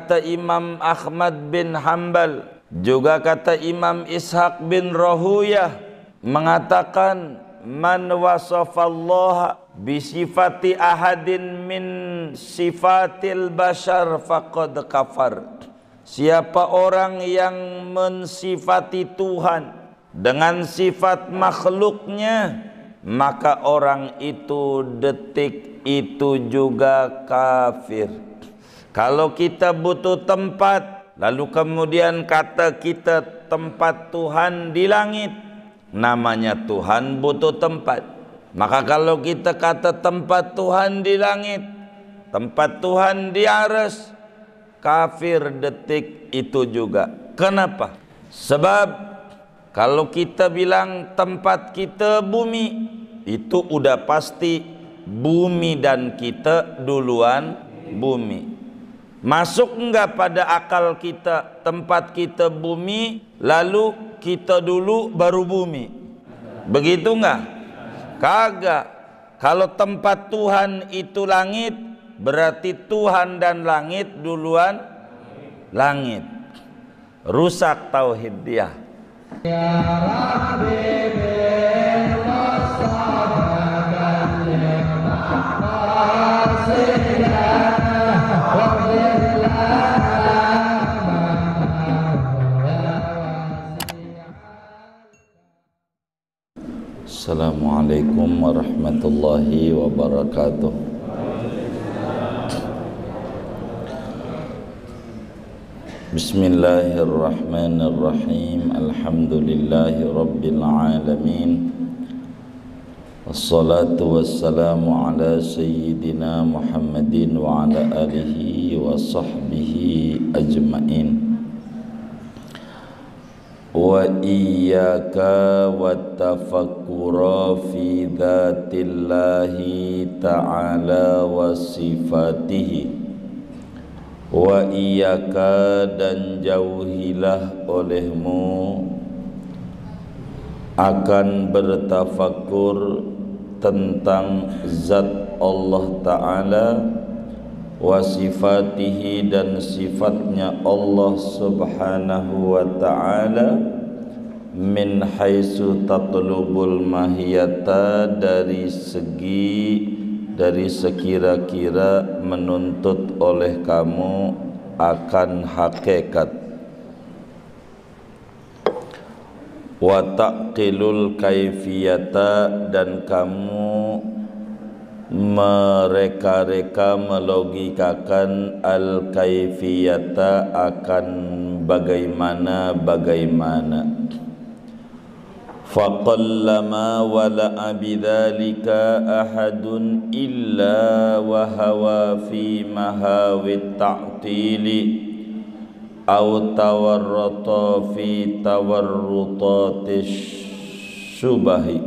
kata Imam Ahmad bin Hanbal, juga kata Imam Ishaq bin Rahuyah, mengatakan man wasafallaha bisifati ahadin min sifatil bashar faqad kafar. Siapa orang yang mensifati Tuhan dengan sifat makhluknya, maka orang itu detik itu juga kafir. Kalau kita butuh tempat, lalu kemudian kata kita tempat Tuhan di langit, namanya Tuhan butuh tempat. Maka kalau kita kata tempat Tuhan di langit, tempat Tuhan di aras, kafir detik itu juga. Kenapa? Sebab kalau kita bilang tempat kita bumi, itu udah pasti bumi dan kita duluan bumi. Masuk enggak pada akal kita tempat kita bumi, lalu kita dulu baru bumi? Begitu enggak? Kagak. Kalau tempat Tuhan itu langit, berarti Tuhan dan langit duluan langit. Rusak tauhid dia. Ya Rabbi bil Mustafa Assalamualaikum warahmatullahi wabarakatuh. Bismillahirrahmanirrahim. Alhamdulillahi rabbil alamin. Wassalatu wassalamu ala sayyidina Muhammadin wa ala alihi wa sahbihi ajma'in. Wa iyyaka wattafakkura fi dzatillahi ta'ala wa sifatihi. Wa iyyaka, dan jauhilah olehmu akan bertafakur tentang zat Allah Ta'ala, wa sifatihi, dan sifatnya Allah Subhanahu wa Ta'ala, min haitsu tatlubul mahiyata, dari sekira-kira menuntut oleh kamu akan hakikat, wa taqilul kaifiyata, dan kamu mereka-reka melogikakan al-kaifiyata, akan bagaimana. Faqallama wala'a bidzalika ahadun illa wa hawa fi mahawit ta'tili aw tawarrata fi tawarrutatis syubahi.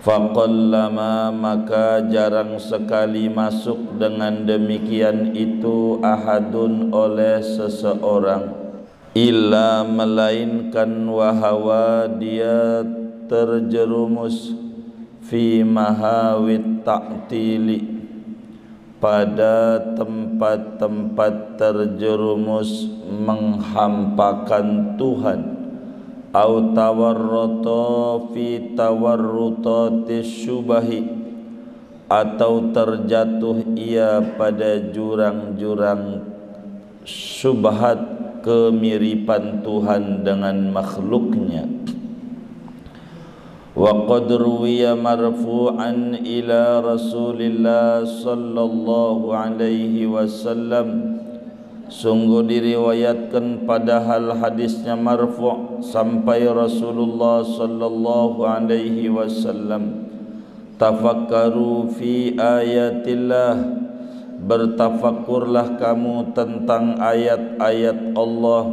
Faqallama, maka jarang sekali masuk dengan demikian itu ahadun, oleh seseorang, illa, melainkan wahawa, dia terjerumus, fi mahawit ta'tili, pada tempat-tempat terjerumus menghampakan Tuhan, au tawarrata fi tawarrutatis syubahi, atau terjatuh ia pada jurang-jurang syubhat, kemiripan Tuhan dengan makhluknya. Wa qad ruwiya marfu'an ila Rasulillah sallallahu alaihi wasallam, sungguh diriwayatkan padahal hadisnya marfu' sampai Rasulullah sallallahu alaihi wasallam, tafakkaru fi ayatillah, bertafakkurlah kamu tentang ayat-ayat Allah,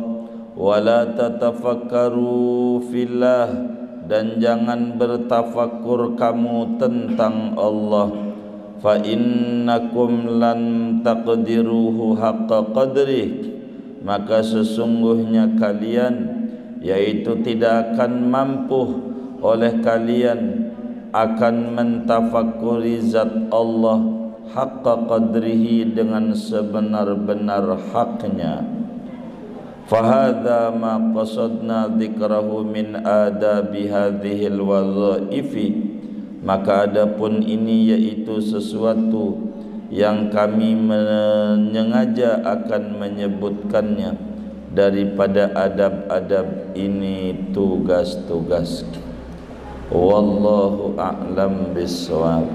wala tatafakkaru fillah, dan jangan bertafakkur kamu tentang Allah, fa innakum lan taqdiruhu haqqa qadrih, maka sesungguhnya kalian, yaitu tidak akan mampu oleh kalian akan mentafakuri zat Allah haqqa qadrihi, dengan sebenar-benar haknya. Fahadha ma qasadna dzikrahu min adabi hadhil wadhaifi, maka adapun ini yaitu sesuatu yang kami menyengaja akan menyebutkannya daripada adab-adab ini, tugas-tugas. Wallahu a'lam bissawab.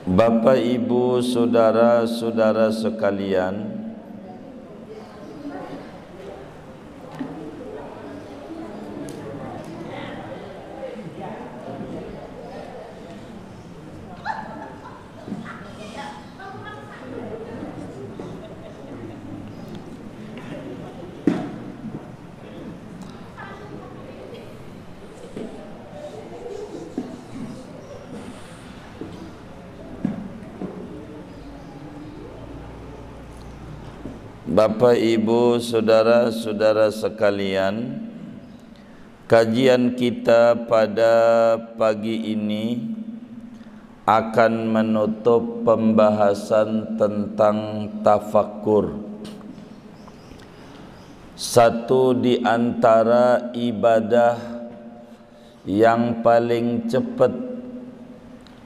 Bapak, Ibu, saudara-saudara sekalian, Bapak, Ibu, saudara-saudara sekalian, kajian kita pada pagi ini akan menutup pembahasan tentang tafakkur. Satu di antara ibadah yang paling cepat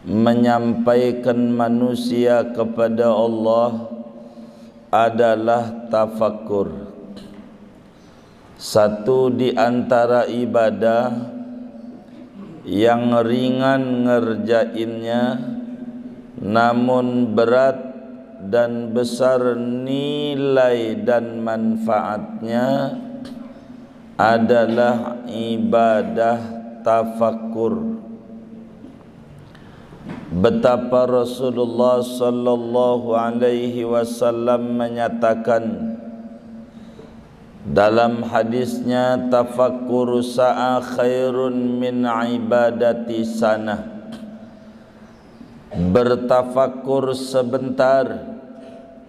menyampaikan manusia kepada Allah adalah tafakkur. Satu di antara ibadah yang ringan ngerjainnya, namun berat dan besar nilai dan manfaatnya adalah ibadah tafakkur. Betapa Rasulullah sallallahu alaihi wasallam menyatakan dalam hadisnya, tafakkuru sa'a khairun min ibadati sanah. Bertafakkur sebentar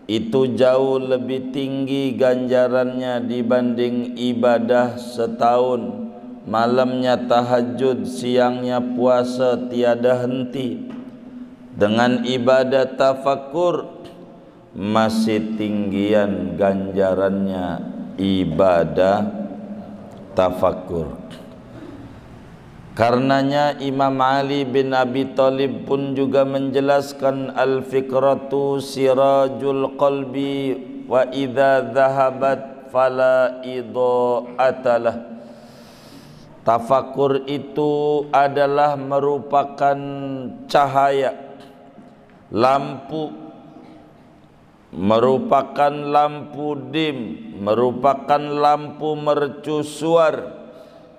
itu jauh lebih tinggi ganjarannya dibanding ibadah setahun. Malamnya tahajud, siangnya puasa tiada henti. Dengan ibadah tafakkur masih tinggian ganjarannya ibadah tafakkur. Karenanya Imam Ali bin Abi Thalib pun juga menjelaskan, al-fikratu sirajul qalbi wa idza dhahabat fala idha'atalah. Tafakkur itu adalah merupakan cahaya, lampu, merupakan lampu dim, merupakan lampu mercusuar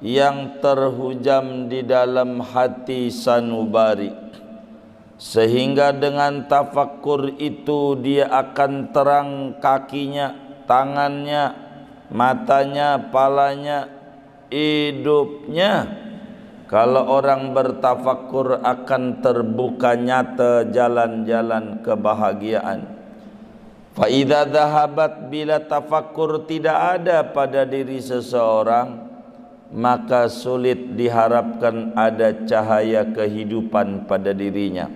yang terhujam di dalam hati sanubari, sehingga dengan tafakkur itu dia akan terang kakinya, tangannya, matanya, palanya, hidupnya. Kalau orang bertafakkur akan terbuka nyata jalan-jalan kebahagiaan. Fa idza dhahabat, bila tafakkur tidak ada pada diri seseorang, maka sulit diharapkan ada cahaya kehidupan pada dirinya.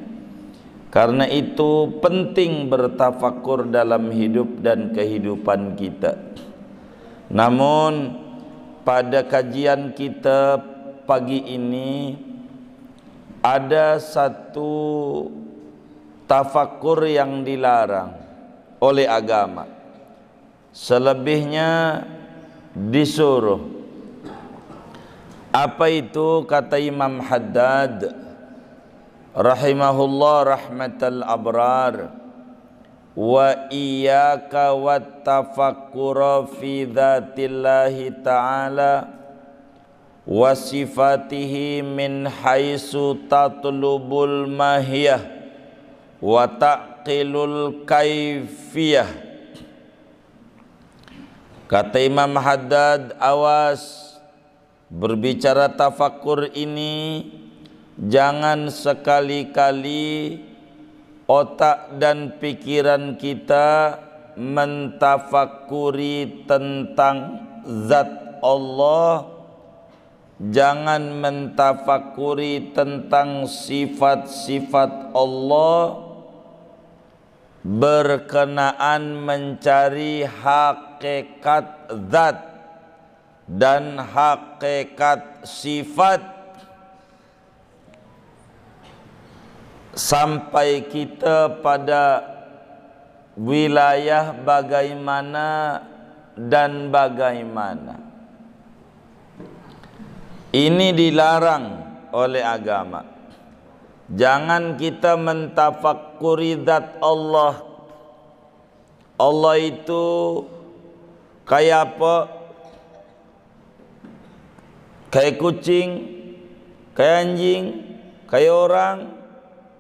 Karena itu penting bertafakkur dalam hidup dan kehidupan kita. Namun pada kajian kita pagi ini ada satu tafakkur yang dilarang oleh agama, selebihnya disuruh. Apa itu? Kata Imam Haddad rahimahullah rahmatal abrar, wa iyyaka wat tafakkura fi dzatillahi ta'ala wa sifatihi min haitsu tatlubul mahiyah wa taqilul kaifiyah. Kata Imam Haddad, awas berbicara tafakkur ini, jangan sekali-kali otak dan pikiran kita mentafakuri tentang zat Allah jangan mentafakuri tentang sifat-sifat Allah berkenaan mencari hakikat zat dan hakikat sifat sampai kita pada wilayah bagaimana dan bagaimana. Ini dilarang oleh agama. Jangan kita mentafakuri zat Allah. Allah itu kayak apa? Kayak kucing, kayak anjing, kayak orang,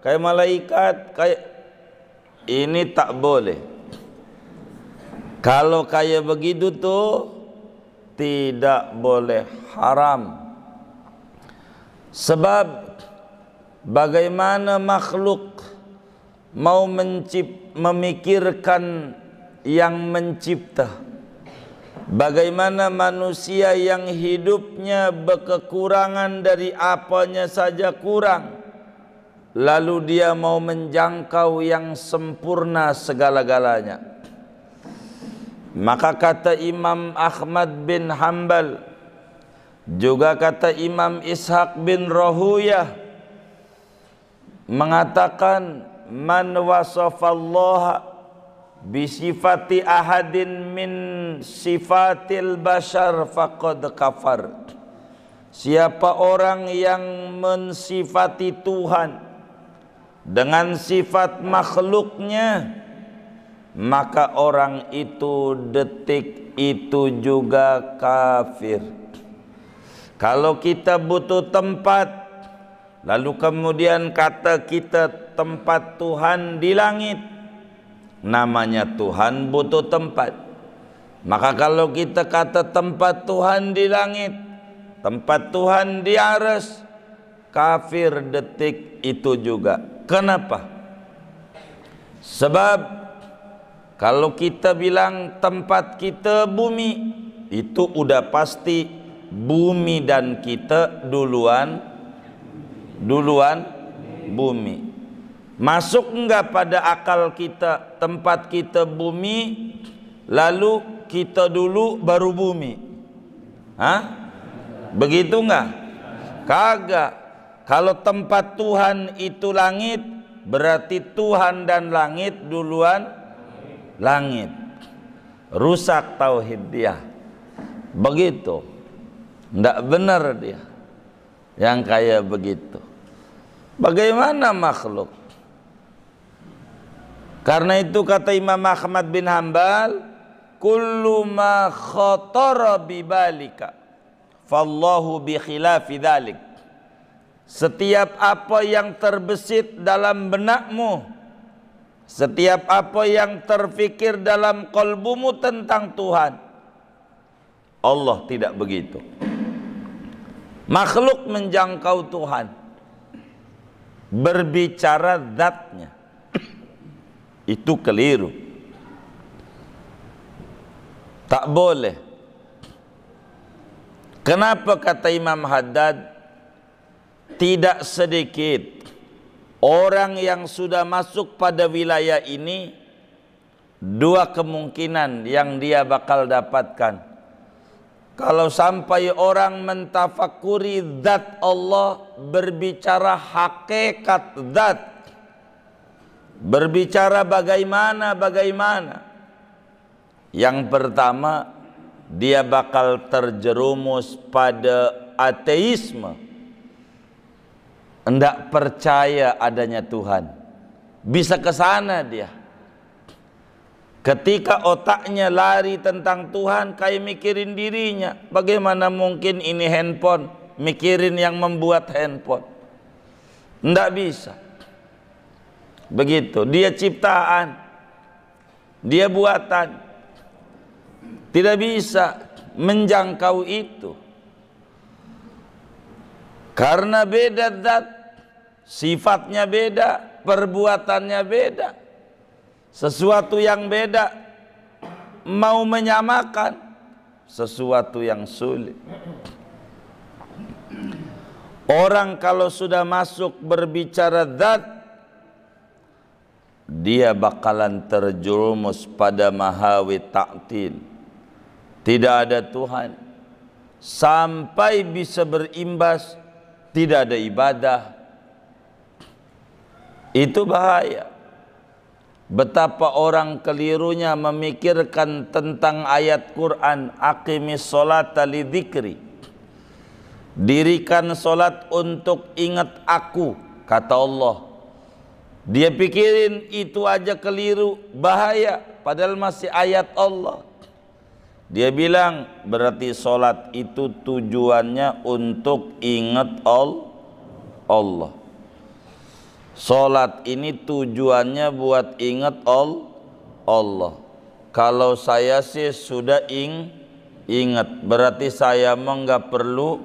kayak malaikat, kayak ini tak boleh. Kalau kayak begitu tuh tidak boleh, haram. Sebab bagaimana makhluk mau memikirkan yang mencipta? Bagaimana manusia yang hidupnya berkekurangan dari apanya saja kurang, lalu dia mau menjangkau yang sempurna segala-galanya? Maka kata Imam Ahmad bin Hanbal, juga kata Imam Ishaq bin Rahuyah, mengatakan man wasafallaha bisifati ahadin min sifatil bashar faqad kafar. Siapa orang yang mensifati Tuhan dengan sifat makhluknya, maka orang itu detik itu juga kafir. Kalau kita butuh tempat, lalu kemudian kata kita tempat Tuhan di langit, namanya Tuhan butuh tempat. Maka kalau kita kata tempat Tuhan di langit, tempat Tuhan di arsy, kafir detik itu juga. Kenapa? Sebab kalau kita bilang tempat kita bumi, itu udah pasti bumi dan kita duluan bumi. Masuk enggak pada akal kita tempat kita bumi, lalu kita dulu baru bumi? Hah? Begitu enggak? Kagak. Kalau tempat Tuhan itu langit, berarti Tuhan dan langit duluan langit. Rusak tauhid dia. Begitu. Tidak benar dia yang kayak begitu. Bagaimana makhluk? Karena itu kata Imam Ahmad bin Hanbal, kullu ma khatara bibalika fallahu bi khilafi dzalik. Setiap apa yang terbesit dalam benakmu, setiap apa yang terfikir dalam kalbumu tentang Tuhan, Allah tidak begitu. Makhluk menjangkau Tuhan, berbicara zatnya, itu keliru. Tak boleh. Kenapa kata Imam Haddad, tidak sedikit orang yang sudah masuk pada wilayah ini, dua kemungkinan yang dia bakal dapatkan. Kalau sampai orang mentafakuri zat Allah, berbicara hakikat zat, berbicara bagaimana. Yang pertama, dia bakal terjerumus pada ateisme, hendak percaya adanya Tuhan. Bisa ke sana dia. Ketika otaknya lari tentang Tuhan, kayak mikirin dirinya. Bagaimana mungkin ini handphone, mikirin yang membuat handphone? Tidak bisa. Begitu, dia ciptaan, dia buatan. Tidak bisa menjangkau itu. Karena beda zat, sifatnya beda, perbuatannya beda. Sesuatu yang beda, mau menyamakan sesuatu yang sulit. Orang kalau sudah masuk berbicara zat, dia bakalan terjerumus pada mahawi ta'til. Tidak ada Tuhan, sampai bisa berimbas tidak ada ibadah. Itu bahaya. Betapa orang kelirunya memikirkan tentang ayat Quran, aqimis sholata lidzikri, dirikan solat untuk ingat aku, kata Allah. Dia pikirin itu aja keliru, bahaya, padahal masih ayat Allah. Dia bilang berarti solat itu tujuannya untuk ingat Allah. Solat ini tujuannya buat ingat Allah. Kalau saya sih sudah ingat, berarti saya mah nggak perlu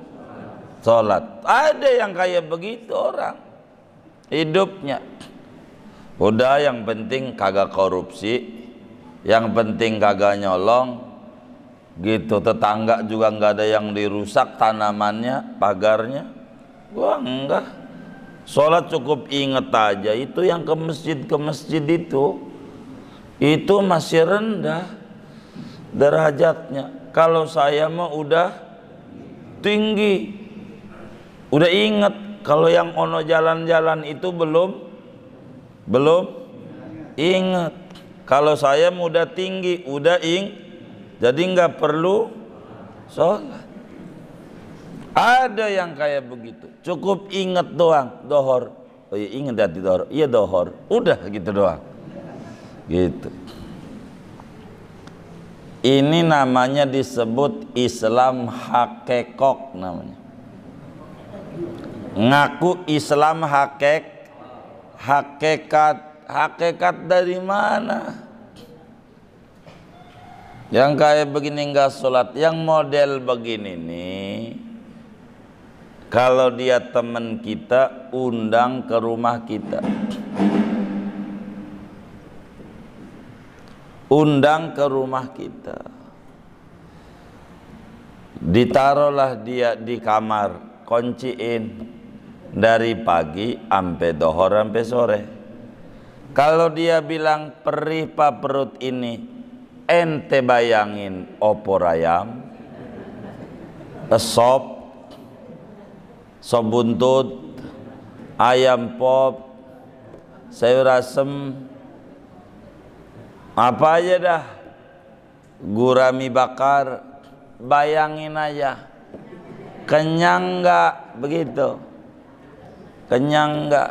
solat. Ada yang kayak begitu orang hidupnya. Udah, yang penting kagak korupsi, yang penting kagak nyolong, gitu. Tetangga juga nggak ada yang dirusak tanamannya, pagarnya. Gua enggak. Sholat cukup ingat aja. Itu yang ke masjid itu masih rendah derajatnya. Kalau saya mah udah tinggi, udah ingat. Kalau yang ono jalan-jalan itu belum ingat. Kalau saya udah tinggi, udah jadi nggak perlu sholat. Ada yang kayak begitu, cukup ingat doang, dohor. Oh iya, ingat hati dohor, iya dohor, udah gitu doang, gitu. Ini namanya disebut Islam hakekok namanya. Ngaku Islam hakikat dari mana? Yang kayak begini nggak sholat, yang model begini nih, kalau dia teman kita, undang ke rumah kita, undang ke rumah kita, ditaruhlah dia di kamar, kunciin dari pagi sampai dohor sampai sore. Kalau dia bilang perih pak perut ini, ente bayangin opor ayam, sop buntut, ayam pop, sayur asem, apa aja dah, gurami bakar, bayangin aja, kenyang nggak begitu? Kenyang nggak?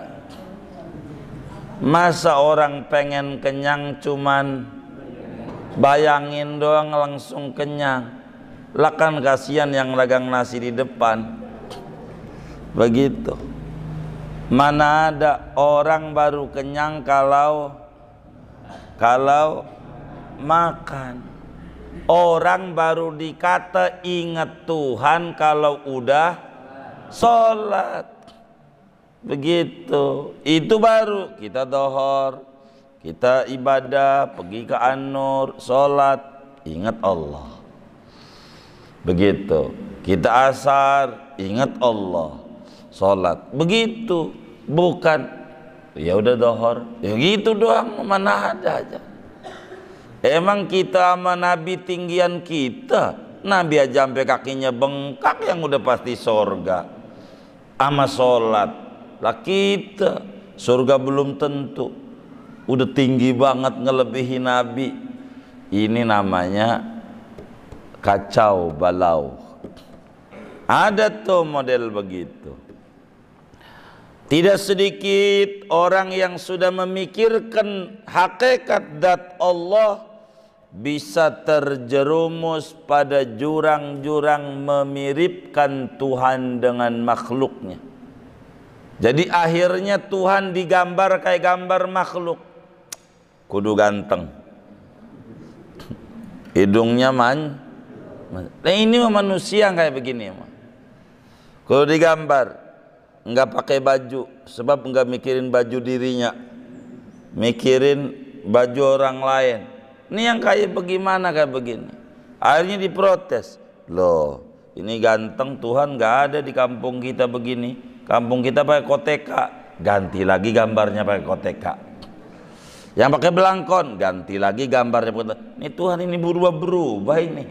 Masa orang pengen kenyang cuman bayangin doang langsung kenyang? Lah kan kasihan yang dagang nasi di depan. Begitu. Mana ada orang baru kenyang kalau makan. Orang baru dikata ingat Tuhan kalau udah sholat. Begitu. Itu baru kita dohor, kita ibadah, pergi ke An-Nur, sholat, ingat Allah. Begitu. Kita asar, ingat Allah, sholat. Begitu. Bukan ya udah dohor, ya gitu doang, mana ada aja. Emang kita sama Nabi tinggian kita? Nabi aja sampai kakinya bengkak yang udah pasti surga. Ama sholat lah kita, surga belum tentu. Udah tinggi banget ngelebihi Nabi. Ini namanya kacau balau. Ada tuh model begitu. Tidak sedikit orang yang sudah memikirkan hakikat zat Allah bisa terjerumus pada jurang-jurang memiripkan Tuhan dengan makhluknya. Jadi akhirnya Tuhan digambar kayak gambar makhluk. Kudu ganteng, hidungnya nah ini manusia kayak begini. Kalau digambar nggak pakai baju, sebab nggak mikirin baju dirinya, mikirin baju orang lain. Ini yang kayak bagaimana kayak begini. Akhirnya diprotes, loh ini ganteng, Tuhan nggak ada di kampung kita begini. Kampung kita pakai koteka, ganti lagi gambarnya pakai koteka. Yang pakai belangkon, ganti lagi gambarnya. Ini Tuhan ini berubah ini,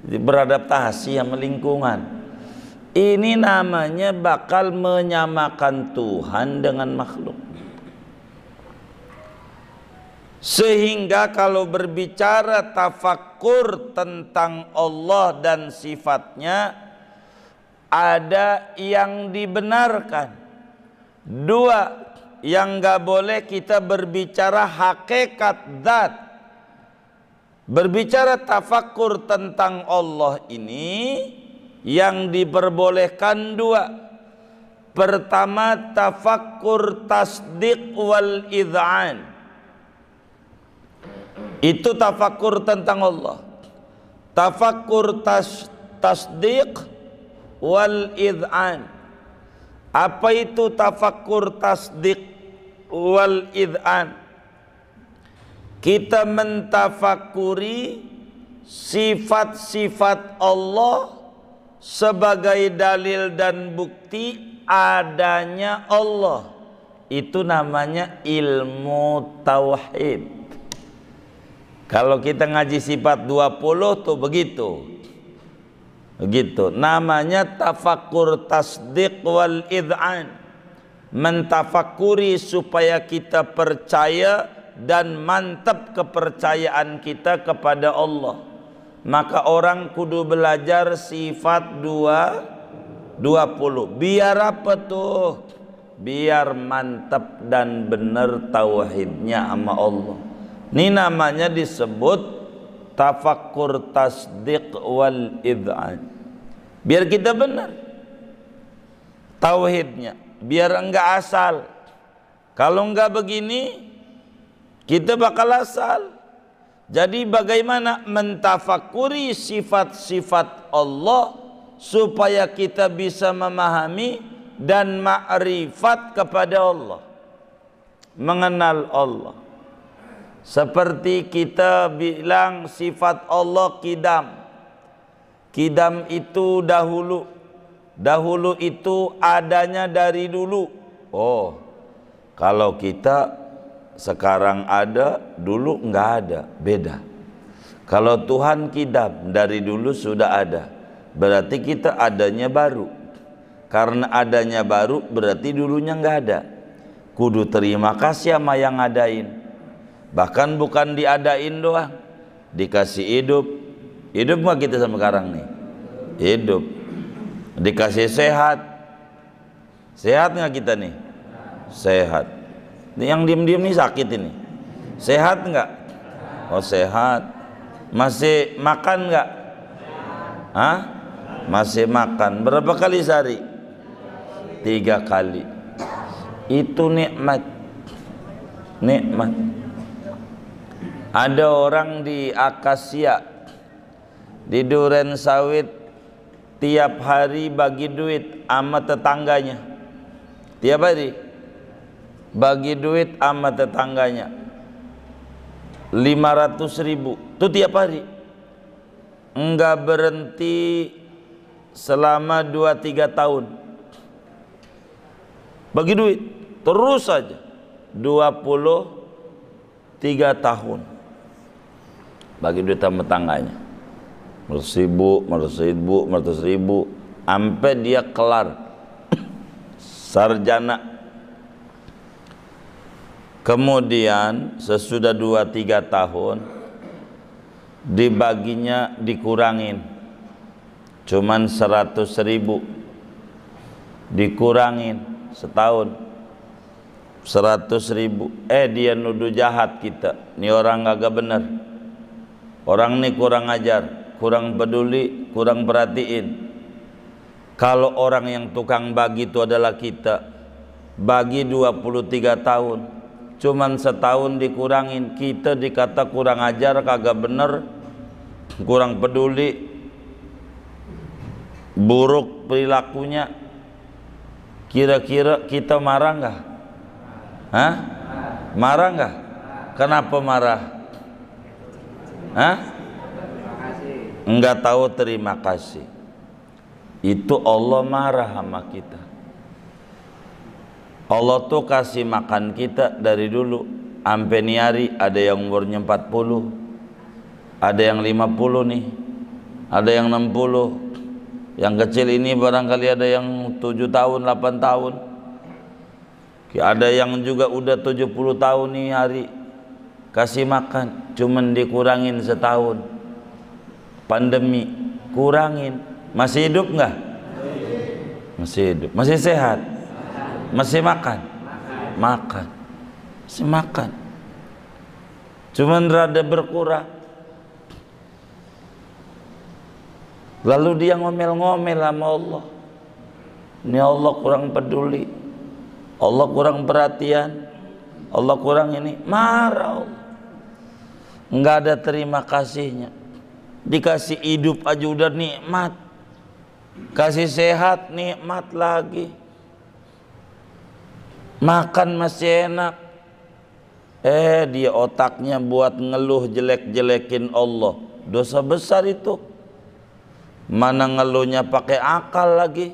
beradaptasi sama lingkungan. Ini namanya bakal menyamakan Tuhan dengan makhluk. Sehingga kalau berbicara tafakkur tentang Allah dan sifatnya, ada yang dibenarkan. Dua, yang gak boleh kita berbicara hakikat zat. Berbicara tafakkur tentang Allah ini yang diperbolehkan dua. Pertama, tafakkur tasdiq wal id'an. Itu tafakkur tentang Allah. Tafakkur tasdiq wal id'an. Apa itu tafakkur tasdiq wal id'an? Kita mentafakuri sifat-sifat Allah sebagai dalil dan bukti adanya Allah. Itu namanya ilmu tauhid. Kalau kita ngaji sifat 20 tuh begitu. Begitu. Namanya tafakkur tasdiq wal id'an. Mentafakuri supaya kita percaya dan mantap kepercayaan kita kepada Allah. Maka orang kudu belajar sifat 20. Biar apa tuh? Biar mantap dan benar tauhidnya sama Allah. Ini namanya disebut tafakkur tasdiq wal id'an. Biar kita benar tauhidnya, biar enggak asal. Kalau enggak begini, kita bakal asal. Jadi bagaimana mentafakuri sifat-sifat Allah supaya kita bisa memahami dan ma'rifat kepada Allah, mengenal Allah. Seperti kita bilang sifat Allah qidam. Qidam itu dahulu. Dahulu itu adanya dari dulu. Oh, kalau kita sekarang ada, dulu enggak ada, beda. Kalau Tuhan qidam, dari dulu sudah ada, berarti kita adanya baru. Karena adanya baru berarti dulunya enggak ada. Kudu terima kasih sama yang ngadain. Bahkan bukan diadain doang, dikasih hidup. Hidup nggak kita sama sekarang nih? Hidup. Dikasih sehat. Sehat nggak kita nih? Sehat. Yang diem-diem nih sakit ini. Sehat nggak? Oh sehat. Masih makan nggak? Hah? Masih makan. Berapa kali sehari? 3 kali. Itu nikmat. Nikmat. Ada orang di Akasia, di Duren Sawit, tiap hari bagi duit sama tetangganya. Tiap hari bagi duit sama tetangganya 500.000. Itu tiap hari. Enggak berhenti selama 2-3 tahun. Bagi duit terus saja 23 tahun. Bagi duit sama tetangganya 100.000 sampai dia kelar sarjana. Kemudian sesudah 2-3 tahun dibaginya dikurangin, cuman 100.000 dikurangin setahun 100.000. Dia nuduh jahat kita, ini orang agak bener, orang ini kurang ajar, kurang peduli, kurang perhatiin. Kalau orang yang tukang bagi itu adalah kita, bagi 23 tahun, cuman setahun dikurangin, kita dikata kurang ajar, kagak bener, kurang peduli, buruk perilakunya. Kira-kira kita marah nggak? Hah? Marah nggak? Kenapa marah? Hah? Enggak tahu terima kasih. itu Allah marah sama kita. Allah tuh kasih makan kita dari dulu sampai nih hari, ada yang umurnya 40, ada yang 50 nih, ada yang 60, yang kecil ini barangkali ada yang 7 tahun, 8 tahun, ada yang juga udah 70 tahun nih hari kasih makan, cuman dikurangin setahun pandemi, kurangin. Masih hidup nggak? Masih hidup. Masih sehat? Masih makan? Makan. Masih makan. Cuman rada berkurang. Lalu dia ngomel-ngomel sama Allah. Ini Allah kurang peduli, Allah kurang perhatian, Allah kurang ini. Marah Allah. Nggak ada terima kasihnya. Dikasih hidup aja udah nikmat, kasih sehat nikmat lagi, makan masih enak. Dia otaknya buat ngeluh jelek-jelekin Allah. Dosa besar itu. Mana ngeluhnya pakai akal lagi.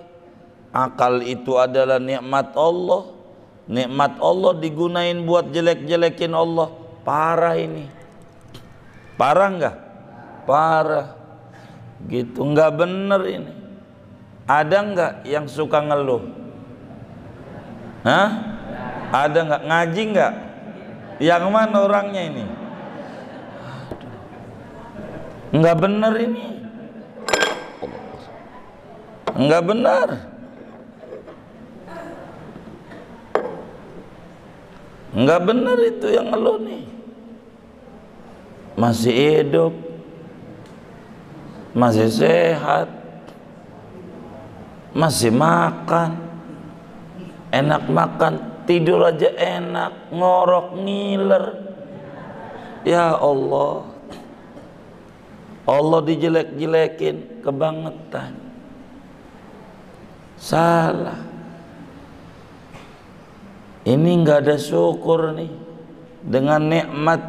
Akal itu adalah nikmat Allah. Nikmat Allah digunain buat jelek-jelekin Allah. Parah ini. Parah enggak? Parah. Gitu, enggak bener ini. Ada enggak yang suka ngeluh? Hah? Ada enggak? Ngaji enggak? Yang mana orangnya ini? Enggak bener ini. Enggak benar. Enggak benar itu yang ngeluh nih. Masih hidup, masih sehat, masih makan, enak makan, tidur aja enak, ngorok ngiler. Ya Allah, Allah dijelek-jelekin, kebangetan. Salah. Ini nggak ada syukur nih dengan nikmat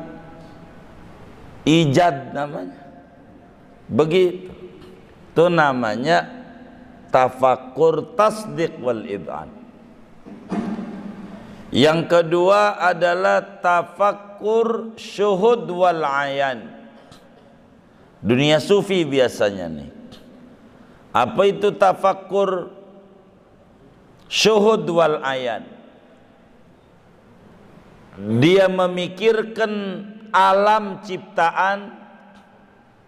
ijad namanya. Begitu. Itu namanya tafakkur tasdiq wal id'an. Yang kedua adalah tafakkur syuhud wal ayan. Dunia sufi biasanya nih. Apa itu tafakkur syuhud wal ayan? Dia memikirkan alam ciptaan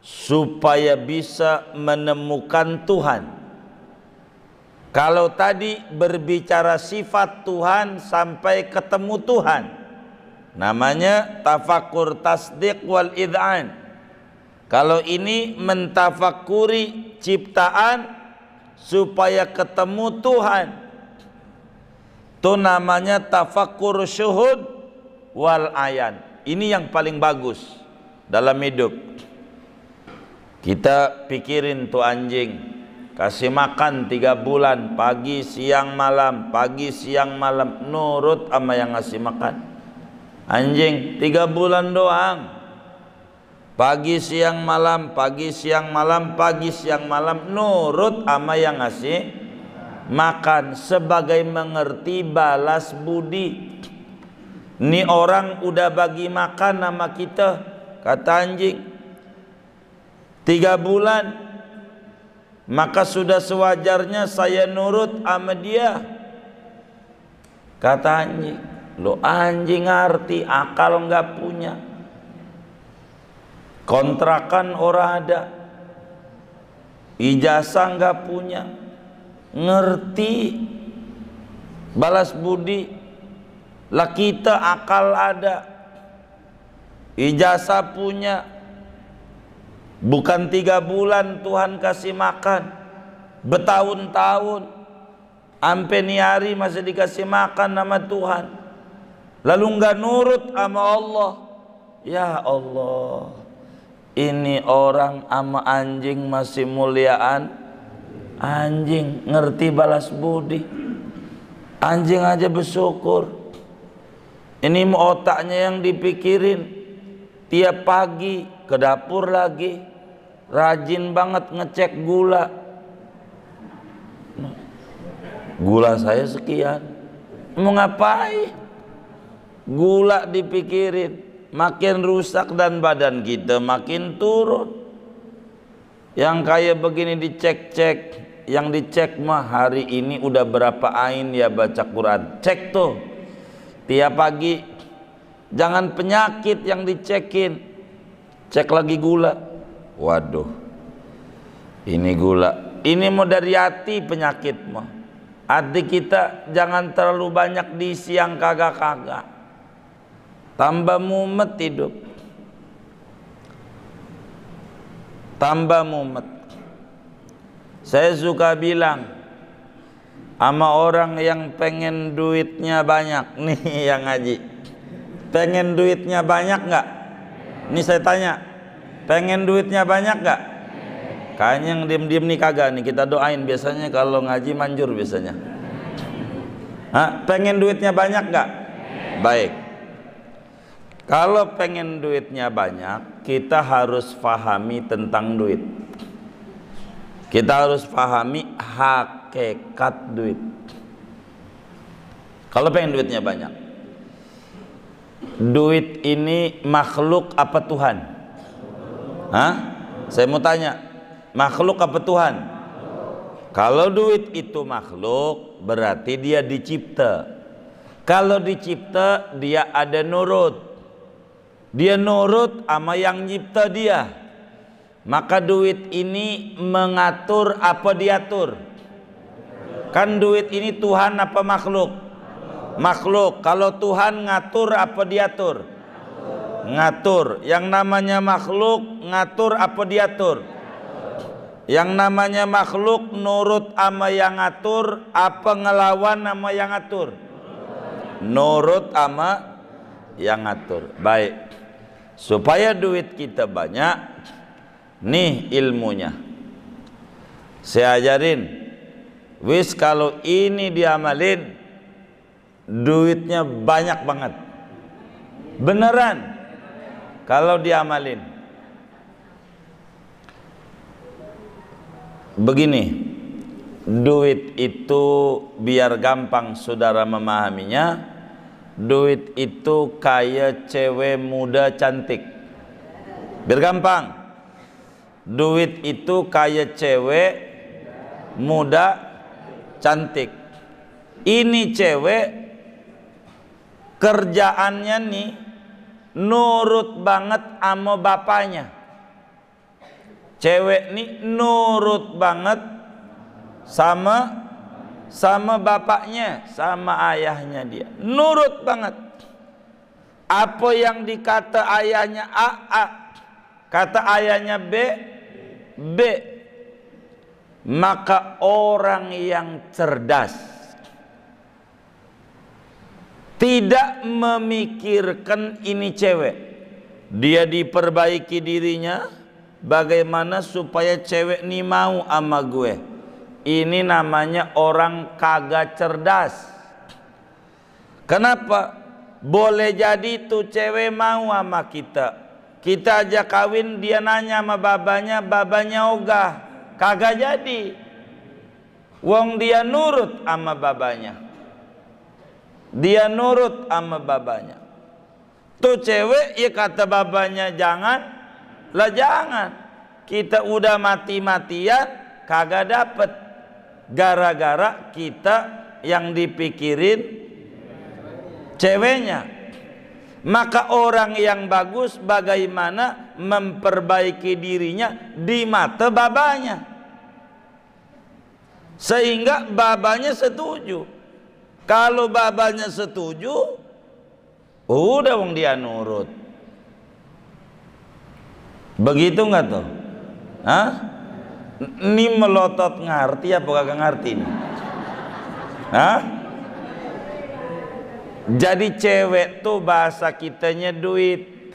supaya bisa menemukan Tuhan. Kalau tadi berbicara sifat Tuhan sampai ketemu Tuhan, namanya tafakkur tasdiq wal id'an. Kalau ini mentafakuri ciptaan supaya ketemu Tuhan, itu namanya tafakkur syuhud wal ayan. Ini yang paling bagus dalam hidup. Kita pikirin tuh anjing, kasih makan 3 bulan, pagi siang malam, pagi siang malam, nurut sama yang ngasih makan. Anjing 3 bulan doang, pagi siang malam, pagi siang malam, pagi siang malam, nurut sama yang ngasih makan, sebagai mengerti balas budi. Ini orang udah bagi makan sama kita, kata anjing 3 bulan, maka sudah sewajarnya saya nurut sama dia, kata anjing. Lo anjing ngerti, akal nggak punya. Kontrakan orang ada, ijazah nggak punya, ngerti balas budi. Lah kita akal ada, ijazah punya, bukan 3 bulan Tuhan kasih makan, bertahun-tahun, sampai nih hari masih dikasih makan sama Tuhan, lalu nggak nurut sama Allah. Ya Allah, ini orang sama anjing masih muliaan. Anjing ngerti balas budi, anjing aja bersyukur. Ini otaknya yang dipikirin, tiap pagi ke dapur lagi, rajin banget ngecek gula. Gula saya sekian. Mau ngapain? Gula dipikirin, makin rusak dan badan kita makin turun. Yang kayak begini dicek-cek, yang dicek mah hari ini udah berapa ain ya baca Quran. Cek tuh tiap pagi. Jangan penyakit yang dicekin. Cek lagi gula. Waduh, ini gula. Ini mau dari hati penyakit mah. Hati kita jangan terlalu banyak diisi yang kagak-kagak. Tambah mumet hidup. Tambah mumet. Saya suka bilang sama orang yang pengen duitnya banyak. Nih yang ngaji, pengen duitnya banyak nggak? Ini saya tanya, pengen duitnya banyak nggak? Kayaknya yang diem-diem nih kagak nih. Kita doain, biasanya kalau ngaji manjur biasanya. Hah? Pengen duitnya banyak nggak? Baik. Kalau pengen duitnya banyak, kita harus pahami tentang duit. Kita harus pahami hakikat duit. Kalau pengen duitnya banyak, duit ini makhluk apa Tuhan? Hah? Saya mau tanya, makhluk apa Tuhan? Kalau duit itu makhluk, berarti dia dicipta. Kalau dicipta, dia ada nurut. Dia nurut sama yang nyipta dia. Maka duit ini mengatur apa diatur? Kan duit ini Tuhan apa makhluk? Makhluk. Kalau Tuhan ngatur apa diatur? Ngatur. Yang namanya makhluk ngatur apa diatur? Yang namanya makhluk nurut sama yang ngatur apa ngelawan sama yang ngatur? Nurut sama yang ngatur. Baik. Supaya duit kita banyak, nih ilmunya saya ajarin. Wis kalau ini diamalin, duitnya banyak banget. Beneran kalau diamalin. Begini, duit itu biar gampang saudara memahaminya, duit itu kayak cewek muda cantik. Biar gampang, duit itu kayak cewek muda cantik. Ini cewek kerjaannya nih nurut banget sama bapaknya. Cewek nih nurut banget sama bapaknya, sama ayahnya. Dia nurut banget. Apa yang dikata ayahnya A, kata ayahnya B, B. Maka orang yang cerdas tidak memikirkan ini cewek, dia diperbaiki dirinya bagaimana supaya cewek ini mau sama gue. Ini namanya orang kagak cerdas. Kenapa? Boleh jadi tuh cewek mau sama kita, kita aja kawin, dia nanya sama babanya, babanya ogah, kagak jadi. Wong dia nurut sama babanya, dia nurut sama babanya. Tuh cewek ya kata babanya jangan, lah jangan. Kita udah mati-matian kagak dapet, gara-gara kita yang dipikirin ceweknya. Maka orang yang bagus bagaimana memperbaiki dirinya di mata babanya, sehingga babanya setuju. Kalau babanya setuju, udah wong dia nurut. Begitu nggak tuh? Hah? Ini melotot ngerti apa kagak ngerti nih? Hah? Jadi cewek tuh bahasa kitanya duit.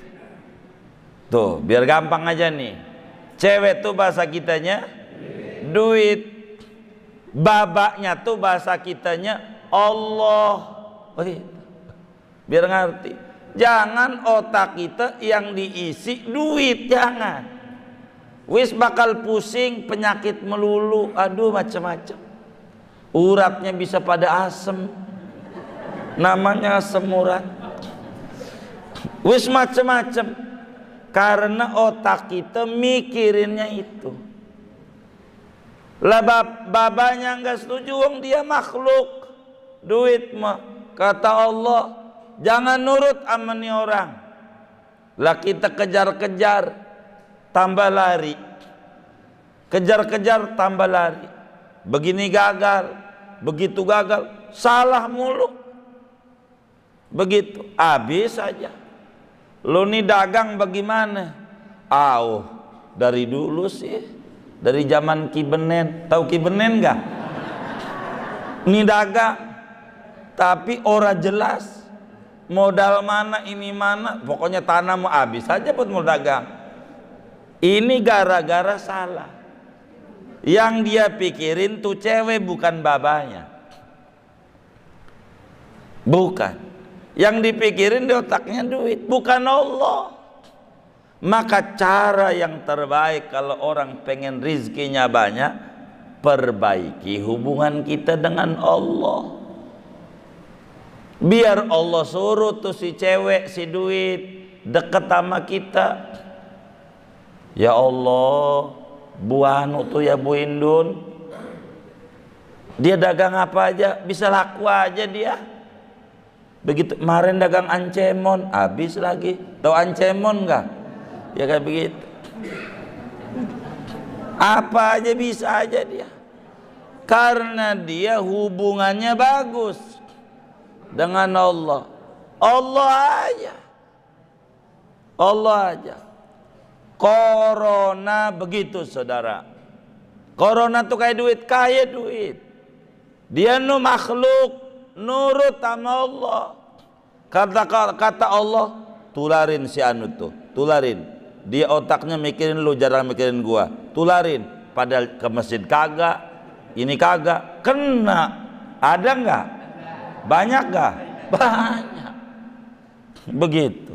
Tuh, biar gampang aja nih. Cewek tuh bahasa kitanya duit. Babaknya tuh bahasa kitanya Allah. Oh, iya. Biar ngerti. Jangan otak kita yang diisi duit, jangan. Wis bakal pusing, penyakit melulu, aduh macam-macam. uratnya bisa pada asem, namanya asem urat. Wis macem-macem, karena otak kita mikirinnya itu. Lah babanya nggak setuju, wong dia makhluk, duit mah kata Allah jangan nurut sama nih orang. Lah kita kejar-kejar tambah lari, kejar-kejar tambah lari, begini gagal, begitu gagal, salah mulu, begitu habis saja. Lo nih dagang bagaimana? Dari dulu sih, dari zaman Ki Benen. Tahu Ki Benen nggak? Nih dagang, tapi ora jelas modal mana, ini mana, pokoknya tanah mau habis saja buat mau dagang. Ini gara-gara salah. Yang dia pikirin tuh cewek, bukan babanya, bukan. Yang dipikirin di otaknya duit, bukan Allah. Maka cara yang terbaik kalau orang pengen rizkinya banyak, perbaiki hubungan kita dengan Allah. Biar Allah suruh tuh si cewek, si duit deket sama kita. Ya Allah, Bu Anu tuh ya, Bu Indun, dia dagang apa aja bisa laku aja dia. Begitu kemarin dagang ancemon, habis lagi. Tahu ancemon nggak? Ya kayak begitu. Apa aja bisa aja dia, karena dia hubungannya bagus dengan Allah. Allah aja, Allah aja. Corona begitu saudara. Corona tuh kayak duit, kaya duit. Dia nu makhluk, nurut sama Allah. Kata Allah, tularin si anu tuh, tularin. Dia otaknya mikirin lu, jarang mikirin gua. Tularin, padahal ke masjid kagak, ini kagak, kena. Ada nggak? Banyak nggak? Banyak. Begitu.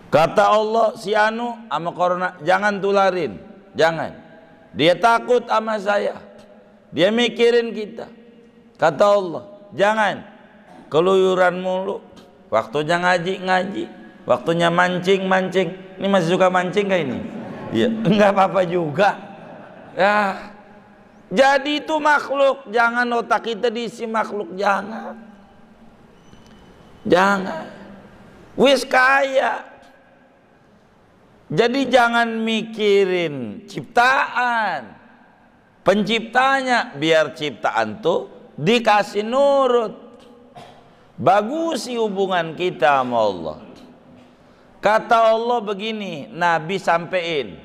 Kata Allah, si anu sama corona jangan tularin, jangan. Dia takut sama saya, dia mikirin kita. Kata Allah, jangan keluyuran mulu, waktunya ngaji, waktunya mancing. Ini masih suka mancing gak ini? Ya, enggak apa-apa juga. Ya, jadi itu makhluk, jangan otak kita diisi makhluk, jangan. Wis kaya. Jadi jangan mikirin ciptaan, penciptanya, biar ciptaan tuh dikasih nurut. Bagusi hubungan kita sama Allah. Kata Allah begini, Nabi sampein.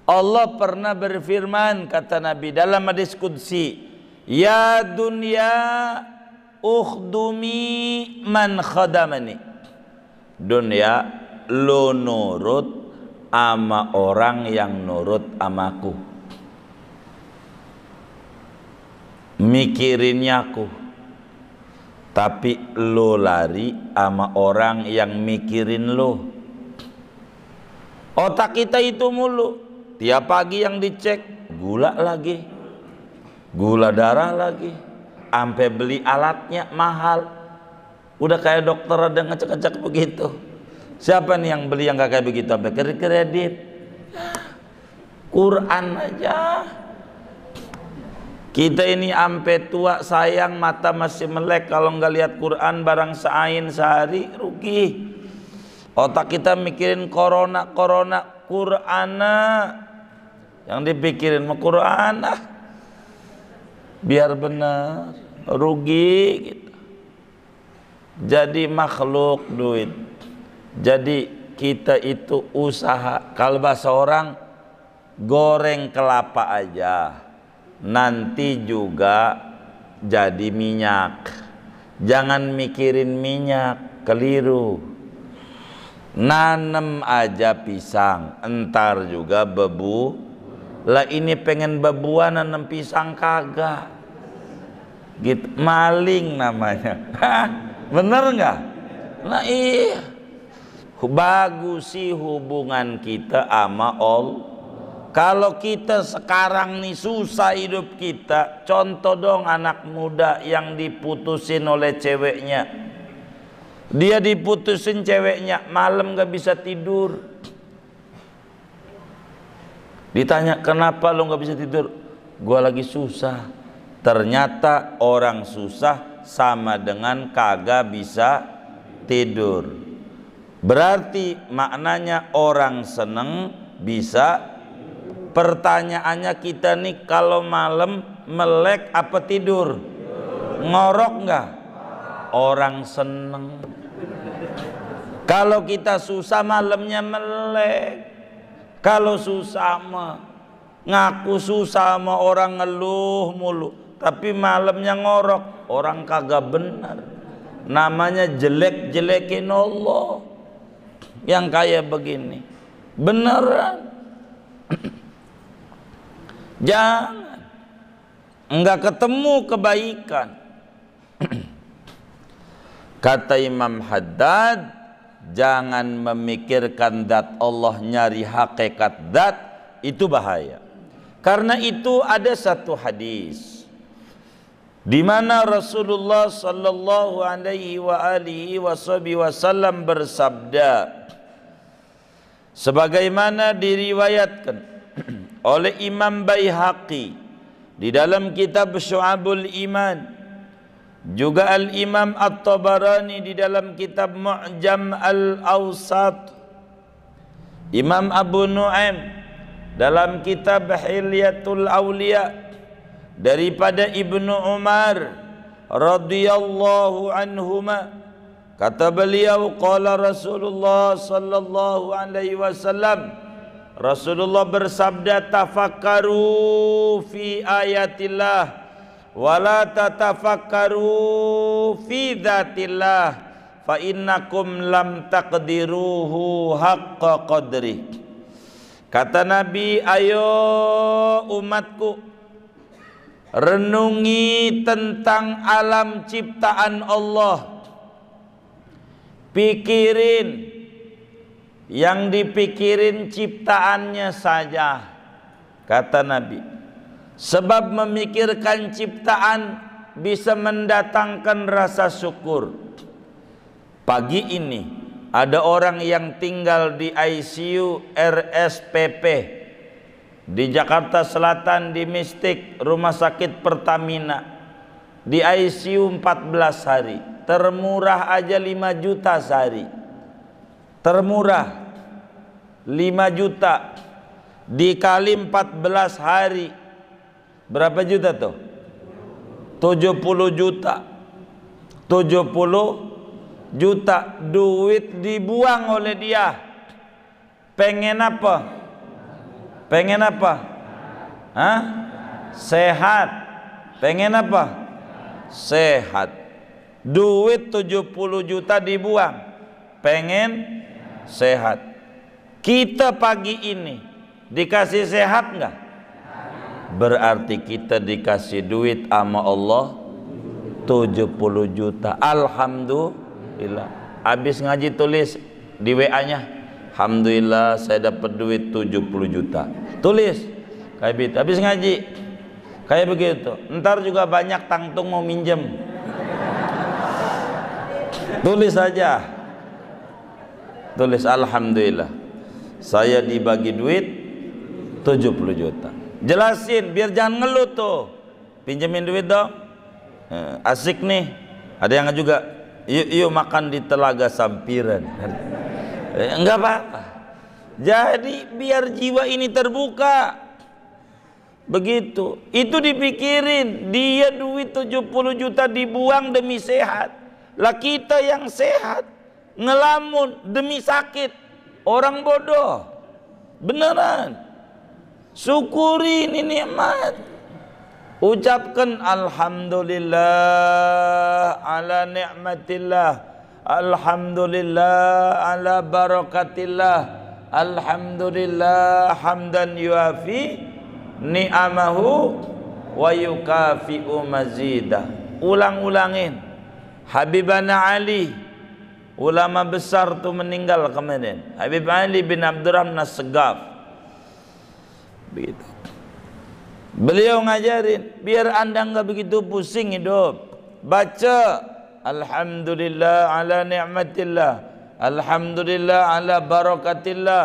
Allah pernah berfirman, kata Nabi dalam hadis qudsi, ya dunya ukhdumi man khadamani. Dunia, lo nurut ama orang yang nurut amaku, mikirinnya aku. Tapi lo lari ama orang yang mikirin lo. Otak kita itu mulu, tiap pagi yang dicek gula lagi, gula darah lagi, sampai beli alatnya mahal. Udah kayak dokter ada ngecek-ngecek begitu. Siapa nih yang beli yang gak kayak begitu? Sampai kredit. Quran aja. Kita ini sampai tua sayang, mata masih melek, kalau nggak lihat Quran barang seain sehari rugi. Otak kita mikirin corona, Qur'ana. Yang dipikirin mau Quran biar benar, rugi gitu. Jadi makhluk duit. Jadi kita itu usaha, kalau bahasa orang goreng kelapa aja nanti juga jadi minyak. Jangan mikirin minyak, keliru. Nanem aja pisang, entar juga bebu. Lah ini pengen bebuan nanem pisang kagak. Gitu, maling namanya. Bener nggak? Nah iya. Bagusi hubungan kita sama Kalau kita sekarang nih susah hidup kita, contoh dong anak muda yang diputusin oleh ceweknya. Dia diputusin ceweknya, malam gak bisa tidur. Ditanya, kenapa lo gak bisa tidur? Gua lagi susah. Ternyata orang susah sama dengan kagak bisa tidur. Berarti maknanya orang seneng bisa. Pertanyaannya kita nih, kalau malam melek apa tidur? Ngorok nggak? Orang seneng. Kalau kita susah malamnya melek. Kalau susah mah ngaku susah sama orang ngeluh mulu, tapi malamnya ngorok, orang kagak benar. Namanya jelek-jelekin Allah. Yang kayak begini beneran. Jangan, enggak ketemu kebaikan. Kata Imam Haddad, jangan memikirkan zat Allah, nyari hakikat zat, itu bahaya. Karena itu ada satu hadis di mana Rasulullah sallallahu alaihi wa alihi wasallam bersabda, sebagaimana diriwayatkan oleh Imam Baihaqi di dalam kitab Syu'abul Iman, juga Al-Imam At-Tabarani di dalam kitab Mu'jam Al-Awsat, Imam Abu Nu'aim dalam kitab Hilyatul Awliya daripada Ibnu Umar radhiyallahu anhuma, kata beliau, qala Rasulullah sallallahu alaihi wasallam, Rasulullah bersabda, tafakkaru fi ayatillah wala tatafakkaru fi dzatillah fa innakum lam taqdiruhu haqqa qadri. Kata Nabi, ayo umatku, renungi tentang alam ciptaan Allah, pikirin yang dipikirin ciptaannya saja, kata Nabi. Sebab memikirkan ciptaan bisa mendatangkan rasa syukur. Pagi ini ada orang yang tinggal di ICU RSPP di Jakarta Selatan, di Mistik, Rumah Sakit Pertamina. Di ICU 14 hari, termurah aja 5 juta sehari. Termurah 5 juta dikali 14 hari, berapa juta tuh? 70 juta. 70 juta duit dibuang oleh dia. Pengen apa? Pengen apa? Hah? Sehat. Pengen apa? Sehat. Duit 70 juta dibuang, pengen sehat. Kita pagi ini dikasih sehat enggak? Berarti kita dikasih duit sama Allah 70 juta. Alhamdulillah. Habis ngaji tulis di WA-nya, alhamdulillah saya dapat duit 70 juta. Tulis kayak begitu. Habis ngaji kayak begitu. Ntar juga banyak tangtung mau minjem. Tulis saja. Tulis alhamdulillah saya dibagi duit 70 juta. Jelasin biar jangan ngeluh tuh. Pinjemin duit dong. Asik nih. Ada yang juga, yuk makan di Telaga Sampiran. Enggak apa-apa. Jadi biar jiwa ini terbuka. Begitu. Itu dipikirin. Dia duit 70 juta dibuang demi sehat. Lah kita yang sehat ngelamun demi sakit. Orang bodoh. Beneran. Syukuri ini nikmat. Ucapkan alhamdulillah ala ni'matillah, alhamdulillah ala barakatillah, alhamdulillah hamdan yuafi ni'amahu wa yukafi'u mazidah. Ulang-ulangin. Habibana Ali, ulama besar tuh meninggal kemarin. Habib Ali bin Abdurrahman As-Segaf. begitu. Beliau ngajarin biar anda nggak begitu pusing hidup. Baca alhamdulillah ala ni'matillah, alhamdulillah ala barakatillah,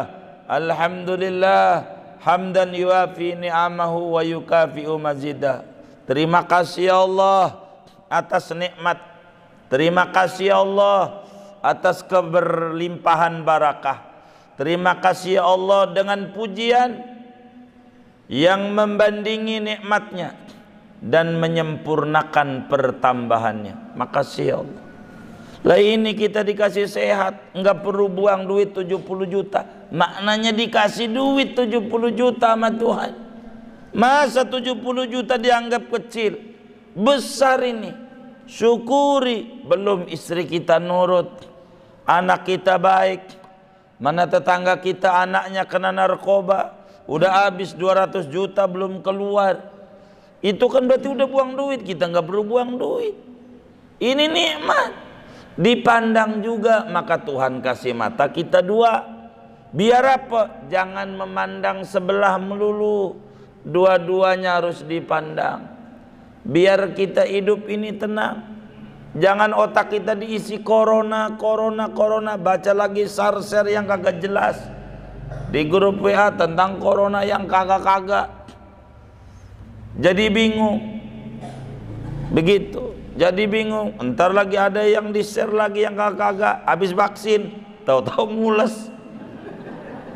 alhamdulillah hamdan yuafi ni'amahu wa yukafi'u mazidah. Terima kasih ya Allah atas nikmat, terima kasih ya Allah atas keberlimpahan barakah, terima kasih ya Allah dengan pujian yang membandingi nikmatnya dan menyempurnakan pertambahannya. Makasih ya Allah. Lah ini kita dikasih sehat, enggak perlu buang duit 70 juta. Maknanya dikasih duit 70 juta sama Tuhan. Masa 70 juta dianggap kecil? Besar ini. Syukuri. Belum istri kita nurut, anak kita baik, mana tetangga kita anaknya kena narkoba, udah habis 200 juta belum keluar. Itu kan berarti udah buang duit. Kita nggak perlu buang duit. Ini nikmat. Dipandang juga, maka Tuhan kasih mata kita dua. Biar apa? Jangan memandang sebelah melulu. Dua-duanya harus dipandang. Biar kita hidup ini tenang. Jangan otak kita diisi corona. Baca lagi share yang kagak jelas di grup WA tentang corona yang kagak-kagak. Jadi bingung. Begitu. Jadi bingung. Entar lagi ada yang di-share lagi yang kagak-kagak. Habis vaksin, tahu-tahu mules.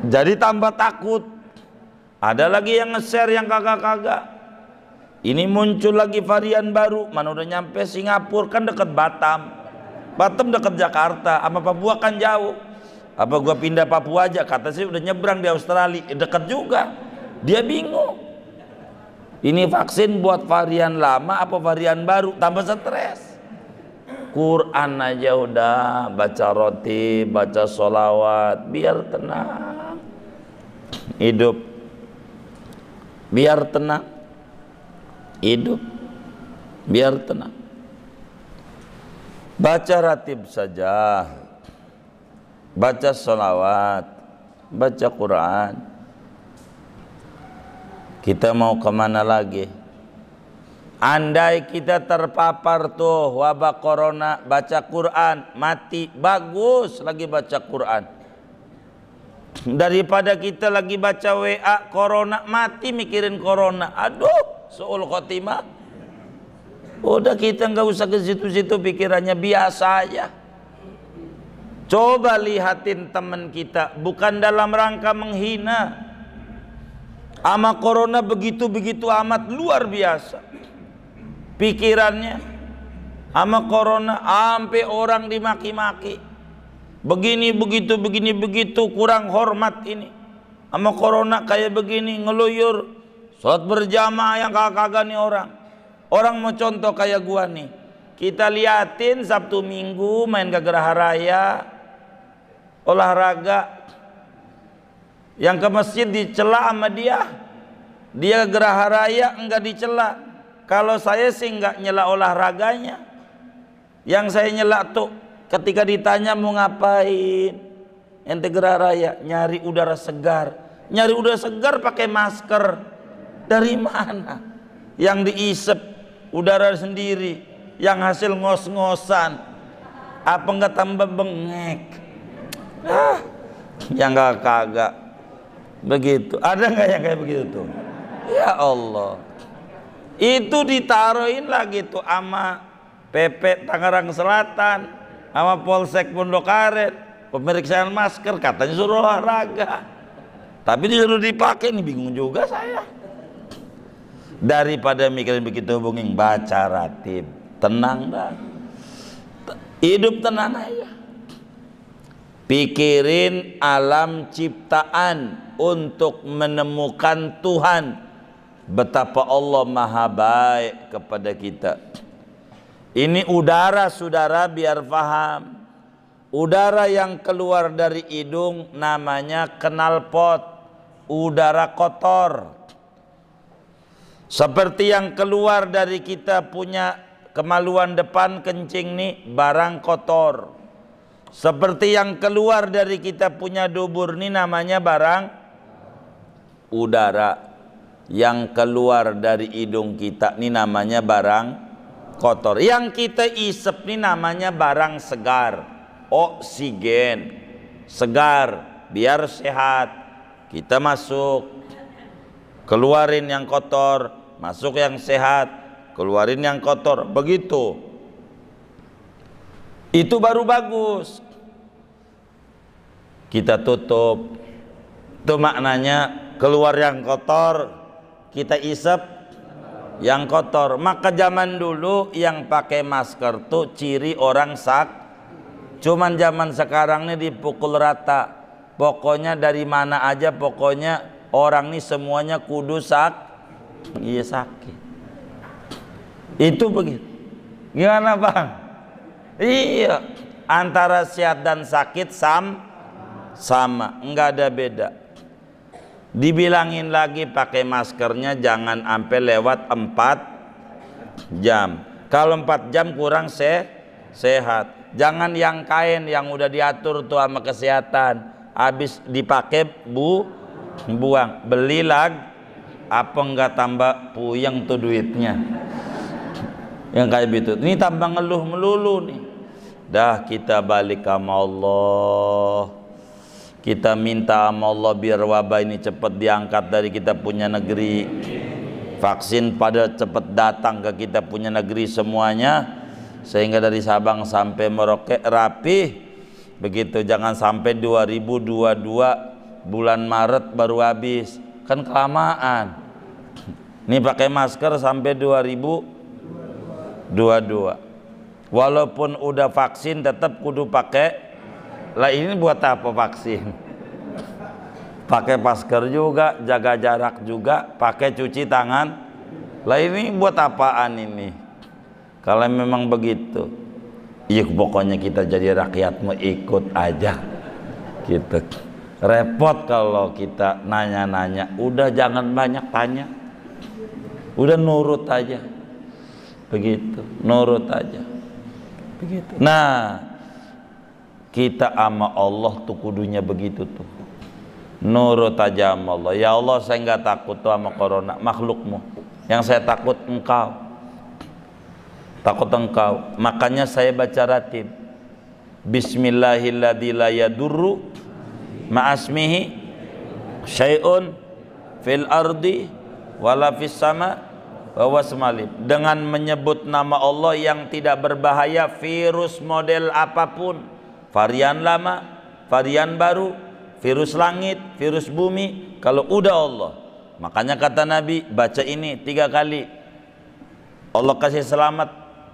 Jadi tambah takut. Ada lagi yang nge-share yang kagak-kagak. Ini muncul lagi varian baru. Mana udah nyampe Singapura, kan dekat Batam. Batam dekat Jakarta. Sama Papua kan jauh. Apa gua pindah Papua aja? Kata sih udah nyebrang di Australia, dekat juga. Dia bingung. Ini vaksin buat varian lama apa varian baru? Tambah stres. Quran aja udah, baca roti, baca sholawat, biar tenang. Hidup. Biar tenang. Hidup. Biar tenang. Baca ratib saja. Baca sholawat, baca Quran. Kita mau kemana lagi? Andai kita terpapar tuh wabah corona, baca Quran, mati, bagus lagi baca Quran. Daripada kita lagi baca WA corona, mati mikirin corona. Aduh, suul khotimah. Udah kita nggak usah ke situ-situ, pikirannya biasa aja. Coba lihatin teman kita, bukan dalam rangka menghina. Ama corona begitu-begitu amat luar biasa. Pikirannya ama corona sampai orang dimaki-maki. Begini begitu kurang hormat ini. Ama corona kayak begini ngeluyur. Salat berjamaah yang kagak nih orang. Orang mau contoh kayak gua nih. Kita liatin Sabtu Minggu main ke Geraha Raya, olahraga, yang ke masjid dicela sama dia Geraha Raya enggak dicela. Kalau saya sih enggak nyela olahraganya. Yang saya nyela tuh ketika ditanya mau ngapain ente Geraha Raya, nyari udara segar. Nyari udara segar pakai masker. Dari mana? Yang diisep udara sendiri, yang hasil ngos-ngosan. Apa enggak tambah bengek? Yang kagak begitu. Ada nggak yang kayak begitu tuh? Ya Allah, itu ditaruhin lagi tuh ama PP Tangerang Selatan, sama Polsek Pondok Karet, pemeriksaan masker, katanya suruh olahraga, tapi disuruh dipakai. Nih bingung juga saya. Daripada mikirin begitu, hubungin baca ratib, tenang dah, hidup tenang aja. Pikirin alam ciptaan untuk menemukan Tuhan. Betapa Allah maha baik kepada kita. Ini udara saudara, biar paham. Udara yang keluar dari hidung namanya knalpot, udara kotor. Seperti yang keluar dari kita punya kemaluan depan, kencing nih, barang kotor. Seperti yang keluar dari kita punya dubur nih namanya barang udara. yang keluar dari hidung kita ini namanya barang kotor. Yang kita isep ini namanya barang segar, oksigen, segar, biar sehat. Kita masuk, keluarin yang kotor, masuk yang sehat, keluarin yang kotor, begitu. Itu baru bagus. Kita tutup, itu maknanya keluar yang kotor, kita isep yang kotor. Maka zaman dulu yang pakai masker tuh ciri orang cuman zaman sekarang ini dipukul rata. Pokoknya dari mana aja, pokoknya orang ini semuanya kudu iya sakit. Itu begitu. Gimana Bang? Iya, antara sehat dan sakit sama, enggak ada beda. Dibilangin lagi pakai maskernya jangan sampai lewat 4 jam. Kalau 4 jam kurang sehat. Jangan yang kain yang udah diatur tuh sama kesehatan, habis dipakai buang. Beli lagi, apa enggak tambah puyeng tuh duitnya. Yang kayak gitu. Ini tambah ngeluh melulu nih. Dah kita balik sama Allah. Kita minta sama Allah biar wabah ini cepat diangkat dari kita punya negeri. Vaksin pada cepat datang ke kita punya negeri semuanya, sehingga dari Sabang sampai Merauke rapi. Begitu, jangan sampai 2022 bulan Maret baru habis. Kan kelamaan. Ini pakai masker sampai 2022. Walaupun udah vaksin tetap kudu pakai. Lah ini buat apa vaksin? Pakai masker juga, jaga jarak juga, pakai cuci tangan. Lah ini buat apaan ini? Kalau memang begitu, iya pokoknya kita jadi rakyat mau ikut aja gitu. Repot kalau kita nanya-nanya. Udah jangan banyak tanya, udah nurut aja. Begitu, nurut aja. Begitu. Nah, kita sama Allah tuh kudunya begitu tuh, nurut aja sama Allah. Ya Allah, saya nggak takut tuh sama corona, makhlukmu. Yang saya takut engkau, takut engkau. Makanya saya baca ratib Bismillahilladzi la yadurru ma'asmihi syai'un fil ardi wala fis sama wa wasmalib. Dengan menyebut nama Allah yang tidak berbahaya, virus model apapun, varian lama, varian baru, virus langit, virus bumi, kalau udah Allah. Makanya kata Nabi, baca ini 3 kali. Allah kasih selamat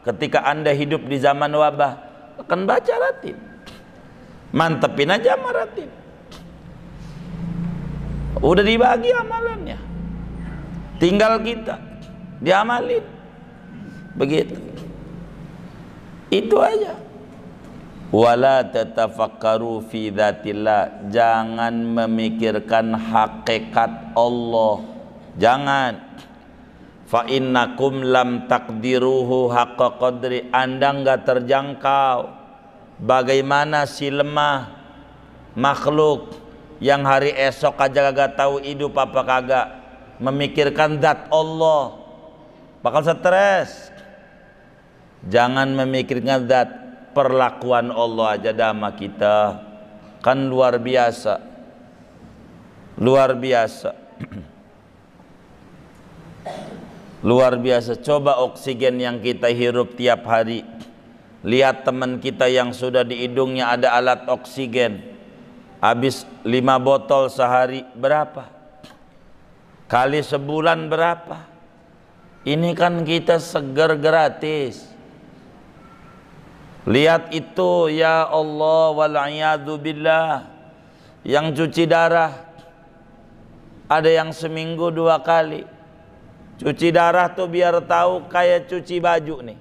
ketika Anda hidup di zaman wabah. Akan baca ratib. Mantepin aja sama ratib. Udah dibagi amalannya. Tinggal kita diamalin. Begitu. Itu aja. Wala tatafakkaru fi dzatillah, jangan memikirkan hakikat Allah, jangan. Fa innakum lam taqdiruhu haqqa qadri, Anda enggak terjangkau. Bagaimana si lemah makhluk yang hari esok aja kagak tahu hidup apa kagak, memikirkan zat Allah, bakal stres. Jangan memikirkan zat, perlakuan Allah aja sama kita kan luar biasa, luar biasa. Luar biasa. Coba oksigen yang kita hirup tiap hari, lihat teman kita yang sudah di hidungnya ada alat oksigen, habis 5 botol sehari, berapa kali sebulan, berapa? Ini kan kita seger gratis. Lihat itu, ya Allah, wal'iyadu billah, yang cuci darah, ada yang seminggu 2 kali. Cuci darah tuh biar tahu kayak cuci baju nih.